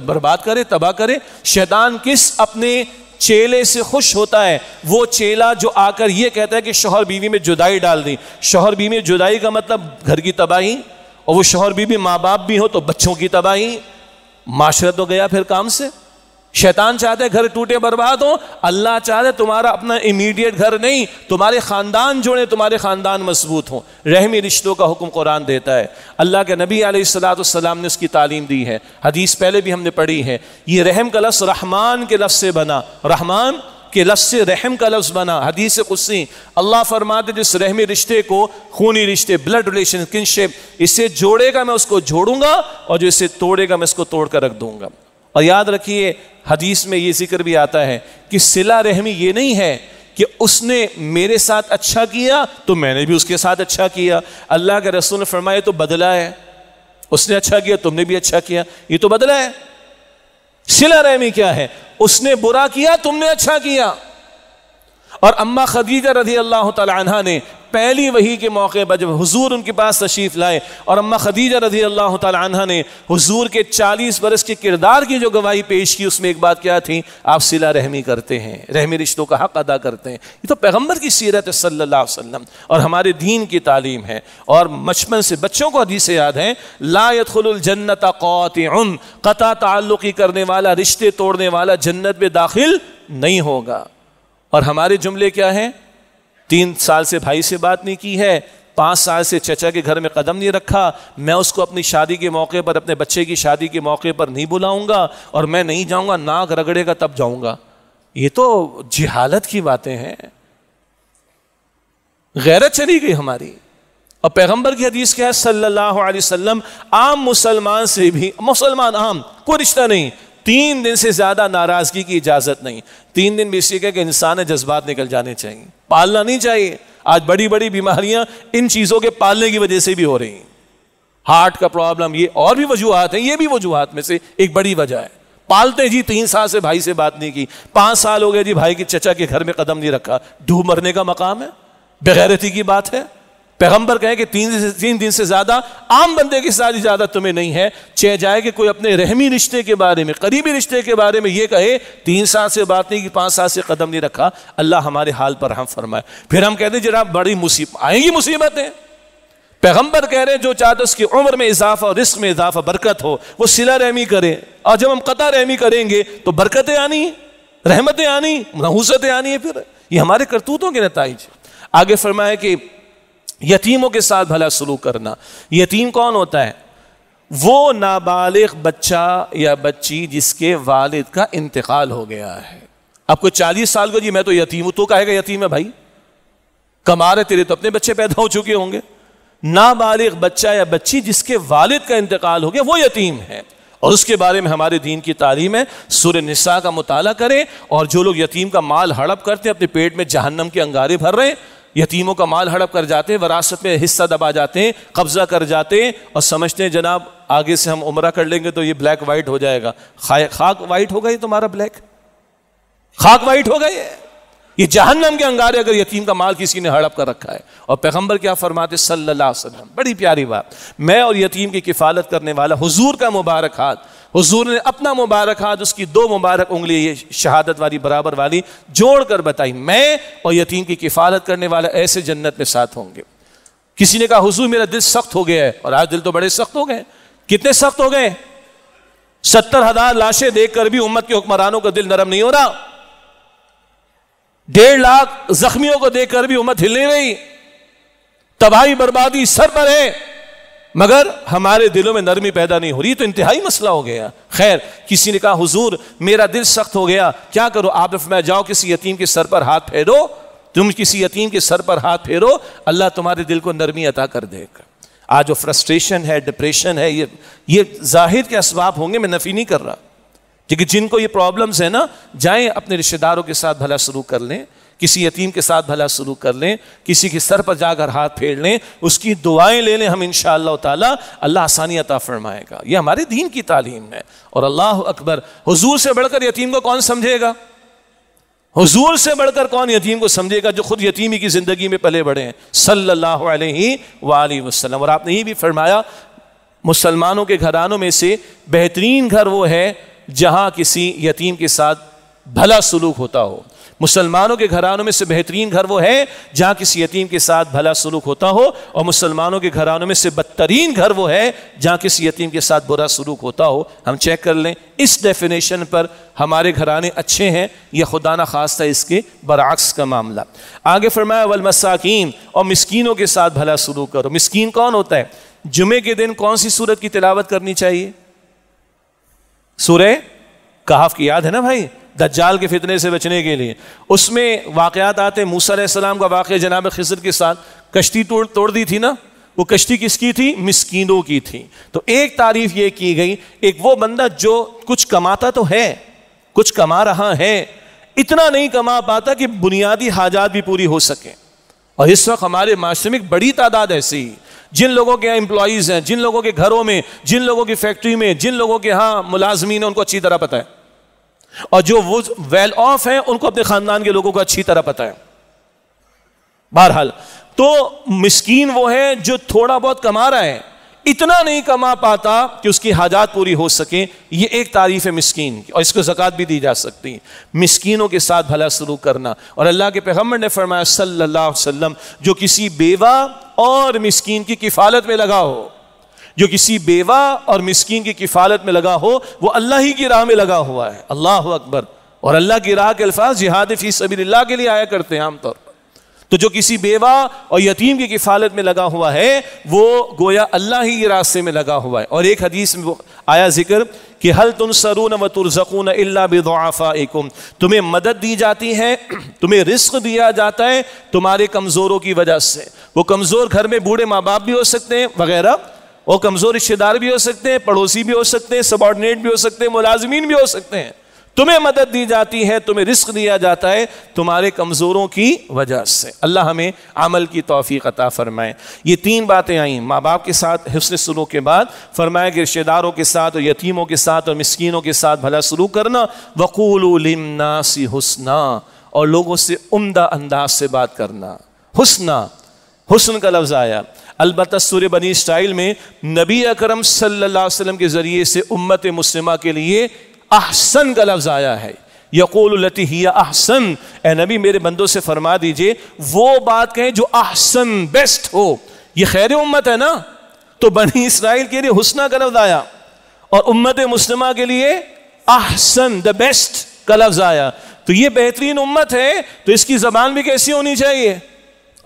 برباد کرے، تباہ کرے. شیطان کس اپنے چیلے سے خوش ہوتا ہے؟ وہ چیلا جو آ کر یہ کہتا ہے کہ شوہر بیوی میں جدائی ڈال دی. شوہر بیوی میں جدائی کا مطلب گھر کی تباہی، اور وہ شوہر بیوی ماں باپ بھی ہو تو بچوں کی تباہی. معاشرہ تو گیا پھر کام سے. شیطان چاہتا ہے گھر ٹوٹے برباد ہو، اللہ چاہتا ہے تمہارا اپنا امیڈیٹ گھر نہیں، تمہارے خاندان جوڑے، تمہارے خاندان مضبوط ہوں. رحمی رشتوں کا حکم قرآن دیتا ہے. اللہ کے نبی علیہ السلام نے اس کی تعلیم دی ہے. حدیث پہلے بھی ہم نے پڑھی ہے. یہ رحم کا لفظ رحمان کے لفظ سے بنا، رحمان کے لفظ سے رحم کا لفظ بنا. حدیث قدسی اللہ فرماتے جس رحمی رشتے کو، خونی رشتے، بلڈ ریلیشن، کنشپ، اسے جوڑے گا میں اس کو جوڑوں گا، اور جو اسے توڑے گا میں اس کو توڑ کر رکھ دوں گا. اور یاد رکھیے حدیث میں یہ ذکر بھی آتا ہے کہ صلہ رحمی یہ نہیں ہے کہ اس نے میرے ساتھ اچھا کیا تو میں نے بھی اس کے ساتھ اچھا کیا. اللہ کے رسول نے فرمایا تو بدلہ ہے، اس نے اچھا کیا تم نے بھی اچھا کیا، یہ تو بدلہ ہے. صلہ رحمی کیا ہے؟ اس نے برا کیا تم نے اچھا کیا. اور اماں خدیجہ رضی اللہ تعالی عنہا نے پہلی وحی کے موقع پر جب حضور ان کے پاس تشریف لائے، اور اماں خدیجہ رضی اللہ تعالی عنہا نے حضور کے 40 برس کے کردار کی جو گواہی پیش کی، اس میں ایک بات کیا تھی؟ آپ صلہ رحمی کرتے ہیں، رحمی رشتوں کا حق ادا کرتے ہیں. یہ تو پیغمبر کی سیرت ہے صلی اللہ علیہ وسلم، اور ہمارے دین کی تعلیم ہے. اور بچپن سے بچوں کو حدیث یاد ہے، لا يدخل الجنت قاطع، قطع تعلقی کرنے والا، رشتے توڑنے والا جنت میں داخل نہیں ہوگا. اور ہمارے جملے کیا ہیں؟ 3 سال سے بھائی سے بات نہیں کی ہے، 5 سال سے چچا کے گھر میں قدم نہیں رکھا، میں اس کو اپنی شادی کے موقع پر، اپنے بچے کی شادی کے موقع پر نہیں بلاؤں گا، اور میں نہیں جاؤں گا، ناک رگڑے گا تب جاؤں گا. یہ تو جہالت کی باتیں ہیں، غیرت چلی گئی ہماری. اور پیغمبر کی حدیث کیا ہے صلی اللہ علیہ وسلم؟ عام مسلمان سے بھی، مسلمان عام کوئی رشتہ نہیں، 3 دن سے زیادہ ناراضگی کی اجازت نہیں. 3 دن بھی اسی کہ انسان جذبات نکل جانے چاہیے، پالنا نہیں چاہیے. آج بڑی بڑی بیماریاں ان چیزوں کے پالنے کی وجہ سے بھی ہو رہی ہیں. ہارٹ کا پرابلم، یہ اور بھی وجوہات ہیں، یہ بھی وجوہات میں سے ایک بڑی وجہ ہے. پالتے جی 3 سال سے بھائی سے بات نہیں کی، 5 سال ہو گئے جی بھائی کی چچا کے گھر میں قدم نہیں رکھا. ڈوب مرنے کا مقام ہے، بغیرتی کی بات ہے. پیغمبر کہیں کہ 3 دن سے زیادہ عام بندے کے ساتھ اجازت تمہیں نہیں ہے، چہ جائے کہ کوئی اپنے رحمی رشتے کے بارے میں، قریبی رشتے کے بارے میں یہ کہے 3 سال سے بات نہیں کی، 5 سال سے قدم نہیں رکھا، اللہ ہمارے حال پر رحم فرمائے۔ پھر ہم کہتے ہیں جناب بڑی مصیبت آئیں گی، مصیبتیں، پیغمبر کہہ رہے ہیں جو چاہتا اس کی عمر میں اضافہ اور رزق میں اضافہ، برکت ہو، وہ صلہ رحمی کرے، اور جب ہم قطع رحمی کریں گے تو برکتیں آنی، رحمتیں آنی، نحوستیں آنی ہے۔ پھر یہ ہمارے کرتوتوں کے نتائج۔ آگے فرمایا کہ یتیموں کے ساتھ بھلا سلوک کرنا۔ یتیم کون ہوتا ہے؟ وہ نابالغ بچہ یا بچی جس کے والد کا انتقال ہو گیا ہے۔ اب کوئی 40 سال کو جی میں تو یتیم ہوں، تو کہے گا یتیم ہے بھائی، کما رہے تیرے تو اپنے بچے پیدا ہو چکے ہوں گے۔ نابالغ بچہ یا بچی جس کے والد کا انتقال ہو گیا وہ یتیم ہے، اور اس کے بارے میں ہمارے دین کی تعلیم ہے۔ سورہ نساء کا مطالعہ کریں، اور جو لوگ یتیم کا مال ہڑپ کرتے ہیں اپنے پیٹ میں جہنم کے انگارے بھر رہے ہیں، یتیموں کا مال ہڑپ کر جاتے ہیں، وراثت میں حصہ دبا جاتے ہیں، قبضہ کر جاتے ہیں، اور سمجھتے ہیں جناب آگے سے ہم عمرہ کر لیں گے تو یہ بلیک وائٹ ہو جائے گا۔ خاک وائٹ ہوگا یہ تمہارا، بلیک خاک وائٹ ہوگا یہ جہنم کے انگارے اگر یتیم کا مال کسی نے ہڑپ کر رکھا ہے۔ اور پیغمبر کیا فرماتے صلی اللہ علیہ وسلم، بڑی پیاری بات، میں اور یتیم کی کفالت کرنے والا حضور کا مبارک ہاتھ، حضور نے اپنا مبارک ہاتھ اس کی 2 مبارک انگلی یہ شہادت والی برابر والی جوڑ کر بتائی، میں اور یتیم کی کفالت کرنے والا ایسے جنت میں ساتھ ہوں گے۔ کسی نے کہا حضور میرا دل سخت ہو گیا ہے، اور آج دل تو بڑے سخت ہو گئے۔ کتنے سخت ہو گئے؟ 70,000 لاشیں دیکھ کر بھی امت کے حکمرانوں کا دل نرم نہیں ہو رہا، 1.5 لاکھ زخمیوں کو دیکھ کر بھی امت ہل نہیں رہی، تباہی بربادی سر پر ہے، مگر ہمارے دلوں میں نرمی پیدا نہیں ہو رہی، تو انتہائی مسئلہ ہو گیا۔ خیر، کسی نے کہا حضور میرا دل سخت ہو گیا، کیا کرو؟ آپ نے فرمایا جاؤ کسی یتیم کے سر پر ہاتھ پھیرو، تم کسی یتیم کے سر پر ہاتھ پھیرو، اللہ تمہارے دل کو نرمی عطا کر دے گا۔ آج جو فرسٹریشن ہے، ڈپریشن ہے، یہ ظاہر کے اسباب ہوں گے، میں نفی نہیں کر رہا، کیونکہ جن کو یہ پرابلمز ہیں نا، جائیں اپنے رشتہ داروں کے ساتھ بھلا سلوک کر لیں، کسی یتیم کے ساتھ بھلا سلوک کر لیں، کسی کے سر پر جا کر ہاتھ پھیر لیں، اس کی دعائیں لے لیں، ہم انشاءاللہ تعالی اللہ آسانی عطا فرمائے گا۔ یہ ہمارے دین کی تعلیم ہے۔ اور اللہ اکبر، حضور سے بڑھ کر یتیم کو کون سمجھے گا؟ حضور سے بڑھ کر کون یتیم کو سمجھے گا جو خود یتیمی کی زندگی میں پلے بڑھے ہیں صلی اللہ علیہ وآلہ وسلم۔ اور آپ نے یہ بھی فرمایا مسلمانوں کے گھرانوں میں سے بہترین گھر وہ ہے جہاں کسی یتیم کے ساتھ بھلا سلوک ہوتا ہو۔ مسلمانوں کے گھرانوں میں سے بہترین گھر وہ ہے جہاں کسی یتیم کے ساتھ بھلا سلوک ہوتا ہو، اور مسلمانوں کے گھرانوں میں سے بدترین گھر وہ ہے جہاں کسی یتیم کے ساتھ برا سلوک ہوتا ہو۔ ہم چیک کر لیں اس ڈیفینیشن پر ہمارے گھرانے اچھے ہیں یا خدا نہ خواستہ اس کے برعکس کا معاملہ۔ آگے فرمایا والمساکین، اور مسکینوں کے ساتھ بھلا سلوک کرو۔ مسکین کون ہوتا ہے؟ جمعے کے دن کون سی سورت کی تلاوت کرنی چاہیے؟ سورہ کہف کی، یاد ہے نا بھائی، دجال کے فتنے سے بچنے کے لیے۔ اس میں واقعات آتے ہیں، موسیٰ علیہ السلام کا واقعہ جناب خضر کے ساتھ، کشتی توڑ دی تھی نا، وہ کشتی کس کی تھی؟ مسکینوں کی تھی۔ تو ایک تعریف یہ کی گئی، ایک وہ بندہ جو کچھ کماتا تو ہے، کچھ کما رہا ہے، اتنا نہیں کما پاتا کہ بنیادی حاجات بھی پوری ہو سکیں۔ اور اس وقت ہمارے معاشرے میں ایک بڑی تعداد ایسی، جن لوگوں کے یہاں امپلائیز ہیں، جن لوگوں کے گھروں میں، جن لوگوں کی فیکٹری میں، جن لوگوں کے ہاں ملازمین ہیں، ان کو اچھی طرح پتہ ہے، اور جو وہ ویل آف ہیں ان کو اپنے خاندان کے لوگوں کو اچھی طرح پتہ ہے۔ بہرحال تو مسکین وہ ہے جو تھوڑا بہت کما رہا ہے، اتنا نہیں کما پاتا کہ اس کی حاجات پوری ہو سکیں، یہ ایک تعریف ہے مسکین کی، اور اس کو زکوٰۃ بھی دی جا سکتی ہے۔ مسکینوں کے ساتھ بھلا سلوک کرنا، اور اللہ کے پیغمبر نے فرمایا صلی اللہ علیہ وسلم جو کسی بیوہ اور مسکین کی کفالت میں لگا ہو، جو کسی بیوہ اور مسکین کی کفالت میں لگا ہو، وہ اللہ ہی کی راہ میں لگا ہوا ہے۔ اللہ اکبر۔ اور اللہ کی راہ کے الفاظ جہاد فی سبیل اللہ کے لیے آیا کرتے ہیں عام طور پر۔ تو جو کسی بیوہ اور یتیم کی کفالت میں لگا ہوا ہے وہ گویا اللہ ہی کے راستے میں لگا ہوا ہے۔ اور ایک حدیث میں آیا ذکر کہ حل تنصرون وترزقون الا بضعفائکم، تمہیں مدد دی جاتی ہے، تمہیں رزق دیا جاتا ہے تمہارے کمزوروں کی وجہ سے۔ وہ کمزور گھر میں بوڑھے ماں باپ بھی ہو سکتے ہیں وغیرہ، وہ کمزور رشتہ دار بھی ہو سکتے ہیں، پڑوسی بھی ہو سکتے ہیں، سبارڈینیٹ بھی ہو سکتے ہیں، ملازمین بھی ہو سکتے ہیں۔ تمہیں مدد دی جاتی ہے، تمہیں رزق دیا جاتا ہے تمہارے کمزوروں کی وجہ سے۔ اللہ ہمیں عمل کی توفیق عطا فرمائے۔ یہ 3 باتیں آئیں ماں باپ کے ساتھ حسن سلوک کے بعد، فرمایا کہ رشتہ داروں کے ساتھ اور یتیموں کے ساتھ اور مسکینوں کے ساتھ بھلا سلوک کرنا، وَقُولُوا لِلنَّاسِ حُسْنًا، اور لوگوں سے عمدہ انداز سے بات کرنا۔ حسنہ حسن کا لفظ آیا. البتہ سورہ بنی اسرائیل میں نبی اکرم صلی اللہ علیہ وسلم کے ذریعے سے امت مسلمہ کے لیے احسن کا لفظ آیا ہے. یقول التی ہی احسن، اے نبی میرے بندوں سے فرما دیجئے وہ بات کہیں جو احسن، بیسٹ ہو. یہ خیر امت ہے نا، تو بنی اسرائیل کے لیے حسنہ کا لفظ آیا اور امت مسلمہ کے لیے احسن، دا بیسٹ کا لفظ آیا. تو یہ بہترین امت ہے، تو اس کی زبان بھی کیسی ہونی چاہیے؟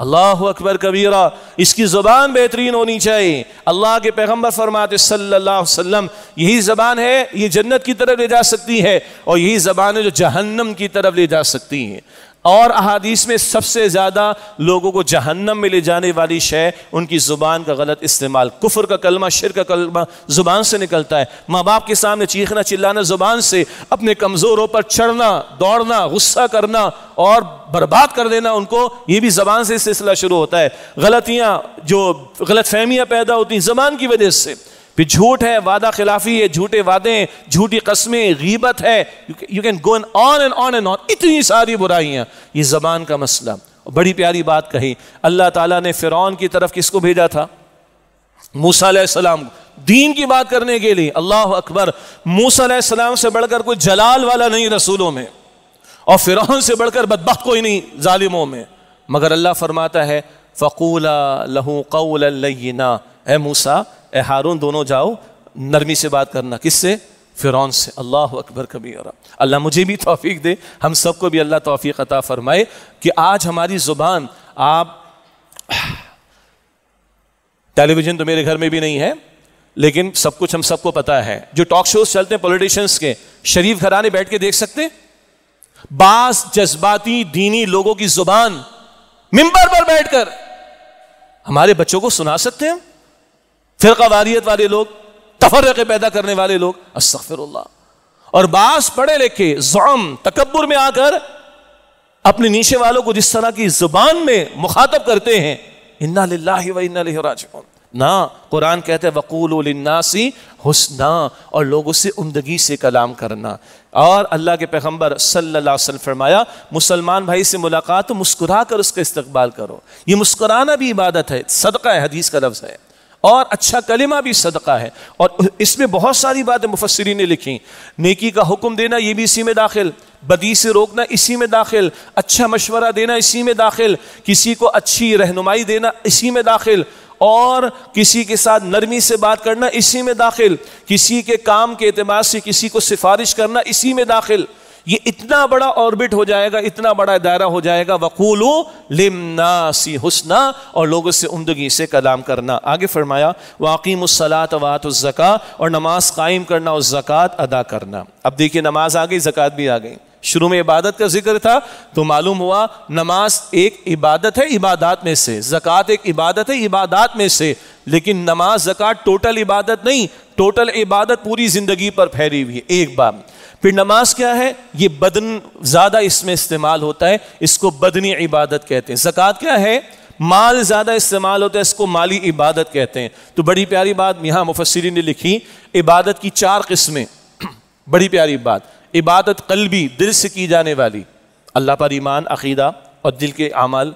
اللہ اکبر کبیرہ، اس کی زبان بہترین ہونی چاہیے. اللہ کے پیغمبر فرماتے صلی اللہ علیہ وسلم یہی زبان ہے یہ جنت کی طرف لے جا سکتی ہے، اور یہی زبان ہے جو جہنم کی طرف لے جا سکتی ہے. اور احادیث میں سب سے زیادہ لوگوں کو جہنم میں لے جانے والی شے ان کی زبان کا غلط استعمال. کفر کا کلمہ، شرک کا کلمہ زبان سے نکلتا ہے. ماں باپ کے سامنے چیخنا چلانا زبان سے، اپنے کمزوروں پر چڑھنا، دوڑنا، غصہ کرنا اور برباد کر دینا ان کو، یہ بھی زبان سے سلسلہ شروع ہوتا ہے. غلطیاں، جو غلط فہمیاں پیدا ہوتی ہیں زبان کی وجہ سے. پھر جھوٹ ہے، وعدہ خلافی ہے، جھوٹے وعدے ہیں، جھوٹی قسمیں، غیبت ہے، you can go on and on and on. اتنی ساری برائیاں، یہ زبان کا مسئلہ. بڑی پیاری بات کہی اللہ تعالیٰ نے فرعون کی طرف کس کو بھیجا تھا؟ موسیٰ علیہ السلام، دین کی بات کرنے کے لیے. اللہ اکبر، موسیٰ علیہ السلام سے بڑھ کر کوئی جلال والا نہیں رسولوں میں، اور فرعون سے بڑھ کر بدبخت کوئی نہیں ظالموں میں. مگر اللہ فرماتا ہے فَقُولَا لَهُ قَوْلًا لَيِّنًا، اے موسیٰ، اے ہارون، دونوں جاؤ نرمی سے بات کرنا. کس سے؟ فرعون سے. اللہ اکبر کبیرہ. اللہ مجھے بھی توفیق دے، ہم سب کو بھی اللہ توفیق عطا فرمائے کہ آج ہماری زبان، آپ ٹیلی ویژن تو میرے گھر میں بھی نہیں ہے لیکن سب کچھ ہم سب کو پتا ہے، جو ٹاک شوز چلتے ہیں پولیٹیشنز کے، شریف گھرانے بیٹھ کے دیکھ سکتے ہیں. بعض جذباتی دینی لوگوں کی زبان منبر پر بیٹھ کر ہمارے بچوں کو سنا سکتے ہیں. فرقہ واریت والے لوگ، تفرقے پیدا کرنے والے لوگ، استغفر اللہ. اور بعض پڑھے لکھے زعم، تکبر میں آ کر اپنے نیچے والوں کو جس طرح کی زبان میں مخاطب کرتے ہیں، انا للہ و انا الیہ راجعون. نہ، قرآن کہتے ہیں وَقُولُوا لِلنَّاسِ حُسْنًا، اور لوگوں سے عمدگی سے کلام کرنا. اور اللہ کے پیغمبر صلی اللہ علیہ وسلم فرمایا مسلمان بھائی سے ملاقات تو مسکرا کر اس کا استقبال کرو. یہ مسکرانا بھی عبادت ہے، صدقہ ہے، حدیث کا لفظ ہے. اور اچھا کلمہ بھی صدقہ ہے. اور اس میں بہت ساری باتیں مفسرین نے لکھی. نیکی کا حکم دینا یہ بھی اسی میں داخل، بدی سے روکنا اسی میں داخل، اچھا مشورہ دینا اسی میں داخل، کسی کو اچھی رہنمائی دینا اسی میں داخل، اور کسی کے ساتھ نرمی سے بات کرنا اسی میں داخل، کسی کے کام کے اعتبار سے کسی کو سفارش کرنا اسی میں داخل. یہ اتنا بڑا آربٹ ہو جائے گا، اتنا بڑا دائرہ ہو جائے گا. وَقُولُوا لِلنَّاسِ حُسْنًا، اور لوگوں سے عمدگی سے کلام کرنا. آگے فرمایا وَأَقِیمُوا الصَّلَاةَ وَآتُوا الزَّکَاۃَ، اور نماز قائم کرنا اور زکوٰۃ ادا کرنا. اب دیکھیے نماز آ گئی، زکوٰۃ بھی آ گئی. شروع میں عبادت کا ذکر تھا تو معلوم ہوا نماز ایک عبادت ہے عبادات میں سے، زکوٰۃ ایک عبادت ہے عبادات میں سے. لیکن نماز زکوٰۃ ٹوٹل عبادت نہیں، ٹوٹل عبادت پوری زندگی پر پھیلی ہوئی ہے. ایک بات. پھر نماز کیا ہے؟ یہ بدن زیادہ اس میں استعمال ہوتا ہے، اس کو بدنی عبادت کہتے ہیں. زکوٰۃ کیا ہے؟ مال زیادہ استعمال ہوتا ہے، اس کو مالی عبادت کہتے ہیں. تو بڑی پیاری بات یہاں مفسرین نے لکھی، عبادت کی 4 قسمیں. بڑی پیاری بات. عبادت قلبی، دل سے کی جانے والی، اللہ پر ایمان، عقیدہ اور دل کے اعمال.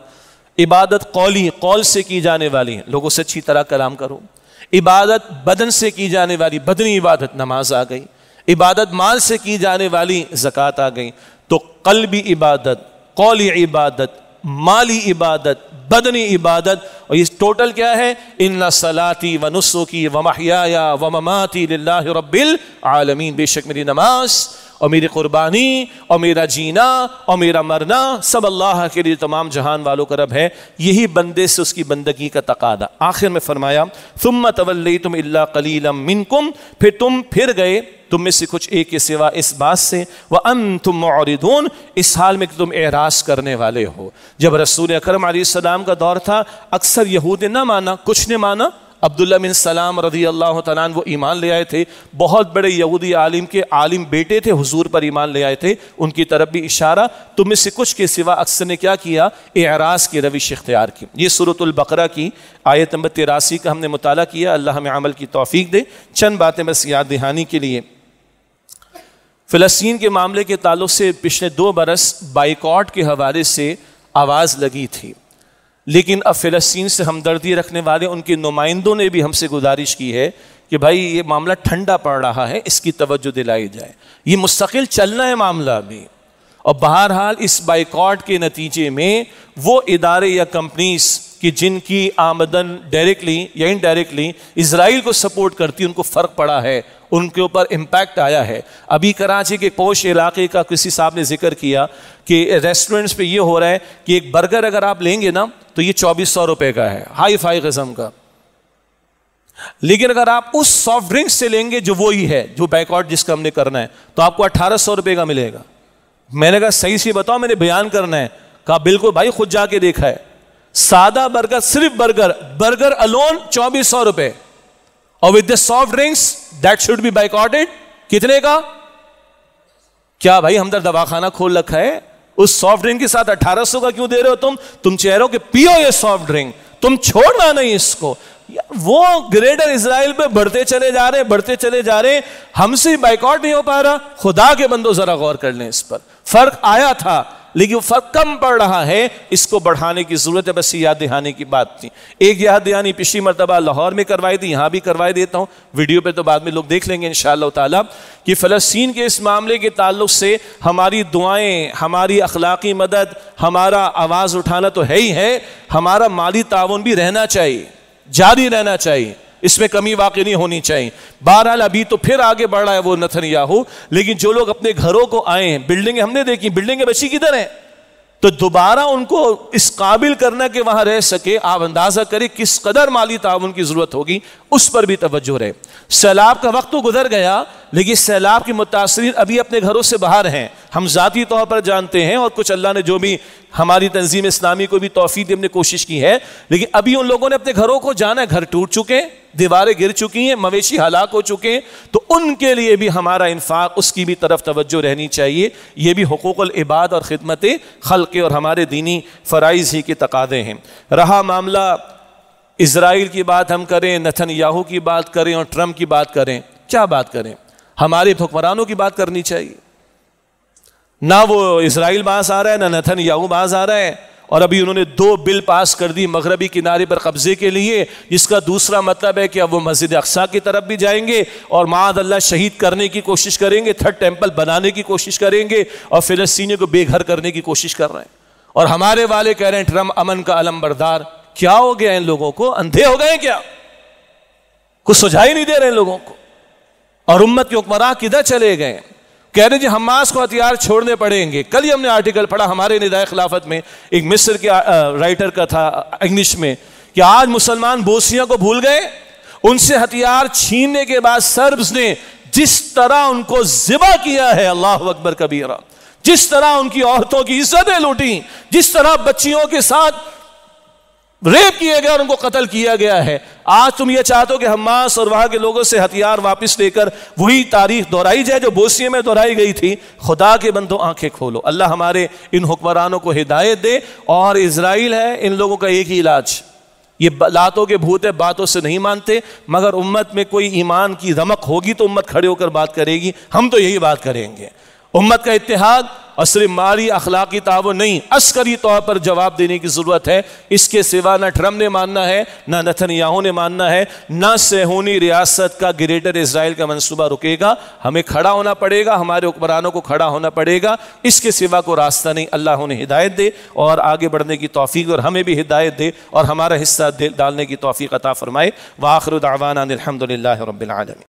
عبادت قولی، قول سے کی جانے والی، لوگوں سے اچھی طرح کلام کرو. عبادت بدن سے کی جانے والی، بدنی عبادت، نماز آ گئی. عبادت مال سے کی جانے والی، زکوٰۃ آ گئی. تو قلبی عبادت، قولی عبادت، مالی عبادت، بدنی عبادت. اور یہ ٹوٹل کیا ہے؟ ان صلاتی و نسکی و محیای و مماتی للہ رب العالمین. بے شک میری نماز اور میری قربانی اور میرا جینا اور میرا مرنا سب اللہ کے لیے، تمام جہان والوں کا رب ہے. یہی بندے سے اس کی بندگی کا تقاضا. آخر میں فرمایا ثم تولیتم الا قلیلا منکم، پھر تم پھر گئے تم میں سے کچھ ایک کے سوا اس بات سے، وانتم معرضون، اس حال میں کہ تم اعراض کرنے والے ہو. جب رسول اکرم علیہ السلام کا دور تھا اکثر یہود نے نہ مانا، کچھ نے مانا. عبداللہ بن سلام رضی اللہ تعالیٰ عنہ وہ ایمان لے آئے تھے. بہت بڑے یہودی عالم کے عالم بیٹے تھے، حضور پر ایمان لے آئے تھے. ان کی طرف بھی اشارہ. تم میں سے کچھ کے سوا اکثر نے کیا کیا؟ اعراض کی روش اختیار کی. یہ سورۃ البقرہ کی آیت نمبر 83 کا ہم نے مطالعہ کیا. اللہ ہمیں عمل کی توفیق دے. چند باتیں بس یاد دہانی کے لیے. فلسطین کے معاملے کے تعلق سے پچھلے 2 برس بائیکاٹ کے حوالے سے آواز لگی تھی. لیکن اب فلسطین سے ہمدردی رکھنے والے ان کے نمائندوں نے بھی ہم سے گزارش کی ہے کہ بھائی یہ معاملہ ٹھنڈا پڑ رہا ہے، اس کی توجہ دلائی جائے، یہ مستقل چلنا ہے معاملہ ابھی۔ اور بہرحال اس بائیکاٹ کے نتیجے میں وہ ادارے یا کمپنیز کہ جن کی آمدن ڈائریکٹلی یا انڈائریکٹلی اسرائیل کو سپورٹ کرتی، ان کو فرق پڑا ہے، ان کے اوپر امپیکٹ آیا ہے۔ ابھی کراچی کے پوش علاقے کا کسی صاحب نے ذکر کیا کہ ریسٹورنٹس پہ یہ ہو رہا ہے کہ ایک برگر اگر آپ لیں گے نا تو یہ 2400 روپے کا ہے، ہائی فائی قسم کا، لیکن اگر آپ اس سافٹ ڈرنک سے لیں گے جو وہی ہے جو بائیکاٹ جس کا ہم نے کرنا ہے تو آپ کو 1800 روپے کا ملے گا۔ میں نے کہا صحیح سی بتاؤ، میں نے بیان کرنا ہے، کہا بالکل بھائی خود جا کے دیکھا ہے، سادہ برگر، صرف برگر الون 2400 روپے، اور with the soft drinks that should be boycotted, کتنے کا؟ کیا بھائی ہم دواخانہ کھول رکھا ہے؟ اس سافٹ ڈرنک کے ساتھ 1800 کا کیوں دے رہے ہو تم چاہ رہے ہو کہ پیو یہ سافٹ ڈرنک، تم چھوڑنا نہیں اس کو۔ وہ گریٹر اسرائیل پہ بڑھتے چلے جا رہے، ہم سے بائیکاٹ نہیں ہو پا رہا۔ خدا کے بندو ذرا غور کر لیں اس پر، فرق آیا تھا لیکن وہ فرق کم پڑ رہا ہے، اس کو بڑھانے کی ضرورت ہے۔ بس یاد دہانی کی بات تھی، ایک یاد دہانی پچھلی مرتبہ لاہور میں کروائی تھی، یہاں بھی کروائی دیتا ہوں، ویڈیو پہ تو بعد میں لوگ دیکھ لیں گے انشاءاللہ تعالی، کہ فلسطین کے اس معاملے کے تعلق سے ہماری دعائیں، ہماری اخلاقی مدد، ہمارا آواز اٹھانا تو ہے ہی ہے، ہمارا مالی تعاون بھی رہنا چاہیے، جاری رہنا چاہیے، اس میں کمی واقع نہیں ہونی چاہیے۔ بہرحال ابھی تو پھر آگے بڑھ رہا ہے وہ نتن یاہو، لیکن جو لوگ اپنے گھروں کو آئے ہیں، بلڈنگیں ہم نے دیکھی، بلڈنگیں بچی کدھر ہیں؟ تو دوبارہ ان کو اس قابل کرنا کہ وہاں رہ سکے، آپ اندازہ کریں کس قدر مالی تعاون کی ضرورت ہوگی، اس پر بھی توجہ رہے۔ سیلاب کا وقت تو گزر گیا، لیکن سیلاب کے متاثرین ابھی اپنے گھروں سے باہر ہیں، ہم ذاتی طور پر جانتے ہیں، اور کچھ اللہ نے جو بھی ہماری تنظیم اسلامی کو بھی توفیق دی، ہم نے کوشش کی ہے، لیکن ابھی ان لوگوں نے اپنے گھروں کو جانا ہے، گھر ٹوٹ چکے، دیواریں گر چکی ہیں، مویشی ہلاک ہو چکے ہیں، تو ان کے لیے بھی ہمارا انفاق، اس کی بھی طرف توجہ رہنی چاہیے۔ یہ بھی حقوق العباد اور خدمت خلق اور ہمارے دینی فرائض ہی کے تقاضے ہیں۔ رہا معاملہ اسرائیل کی بات ہم کریں، نتن یاہو کی بات کریں اور ٹرمپ کی بات کریں، کیا بات کریں؟ ہمارے حکمرانوں کی بات کرنی چاہیے، نہ وہ اسرائیل باز آ رہا ہے، نہ نتن یاہو باز آ رہا ہے۔ اور ابھی انہوں نے 2 بل پاس کر دی مغربی کنارے پر قبضے کے لیے، جس کا دوسرا مطلب ہے کہ اب وہ مسجد اقصیٰ کی طرف بھی جائیں گے اور معاذ اللہ شہید کرنے کی کوشش کریں گے، 3rd ٹیمپل بنانے کی کوشش کریں گے، اور فلسطینیوں کو بے گھر کرنے کی کوشش کر رہے ہیں۔ اور ہمارے والے کہہ رہے ہیں ٹرمپ امن کا علم بردار۔ کیا ہو گیا ان لوگوں کو؟ اندھے ہو گئے کیا؟ کچھ سجھائی نہیں دے رہے ان لوگوں کو؟ اور امت کے حکمراں کدھر چلے گئے؟ کہہ رہے جی حماس کو ہتھیار چھوڑنے پڑیں گے۔ کل ہی ہم نے آرٹیکل پڑھا ہمارے ندائے خلافت میں، ایک مصر کے رائٹر کا تھا انگلش میں، کہ آج مسلمان بوسنیا کو بھول گئے، ان سے ہتھیار چھیننے کے بعد سربز نے جس طرح ان کو ذبح کیا ہے، اللہ اکبر کبیرہ، جس طرح ان کی عورتوں کی عزتیں لوٹیں، جس طرح بچیوں کے ساتھ ریپ کیے گئے اور ان کو قتل کیا گیا ہے۔ آج تم یہ چاہتے ہو کہ حماس اور وہاں کے لوگوں سے ہتھیار واپس لے کر وہی تاریخ دہرائی جائے جو بوسنیا میں دہرائی گئی تھی۔ خدا کے بندو آنکھیں کھولو، اللہ ہمارے ان حکمرانوں کو ہدایت دے۔ اور اسرائیل ہے، ان لوگوں کا ایک ہی علاج، یہ لاتوں کے بھوت ہے، باتوں سے نہیں مانتے، مگر امت میں کوئی ایمان کی رمق ہوگی تو امت کھڑے ہو کر بات کرے گی۔ ہم تو یہی بات کریں گے، امت کا اتحاد، اور صرف مالی اخلاقی تعاون نہیں، عسکری طور پر جواب دینے کی ضرورت ہے۔ اس کے سوا نہ ٹرمپ نے ماننا ہے، نہ نتن یاہو نے ماننا ہے، نہ صہیونی ریاست کا گریٹر اسرائیل کا منصوبہ رکے گا۔ ہمیں کھڑا ہونا پڑے گا، ہمارے حکمرانوں کو کھڑا ہونا پڑے گا، اس کے سوا کو راستہ نہیں۔ اللہ انہیں ہدایت دے اور آگے بڑھنے کی توفیق، اور ہمیں بھی ہدایت دے اور ہمارا حصہ ڈالنے کی توفیق عطا فرمائے۔ وآخر دعوانا الحمدللہ رب العالمین۔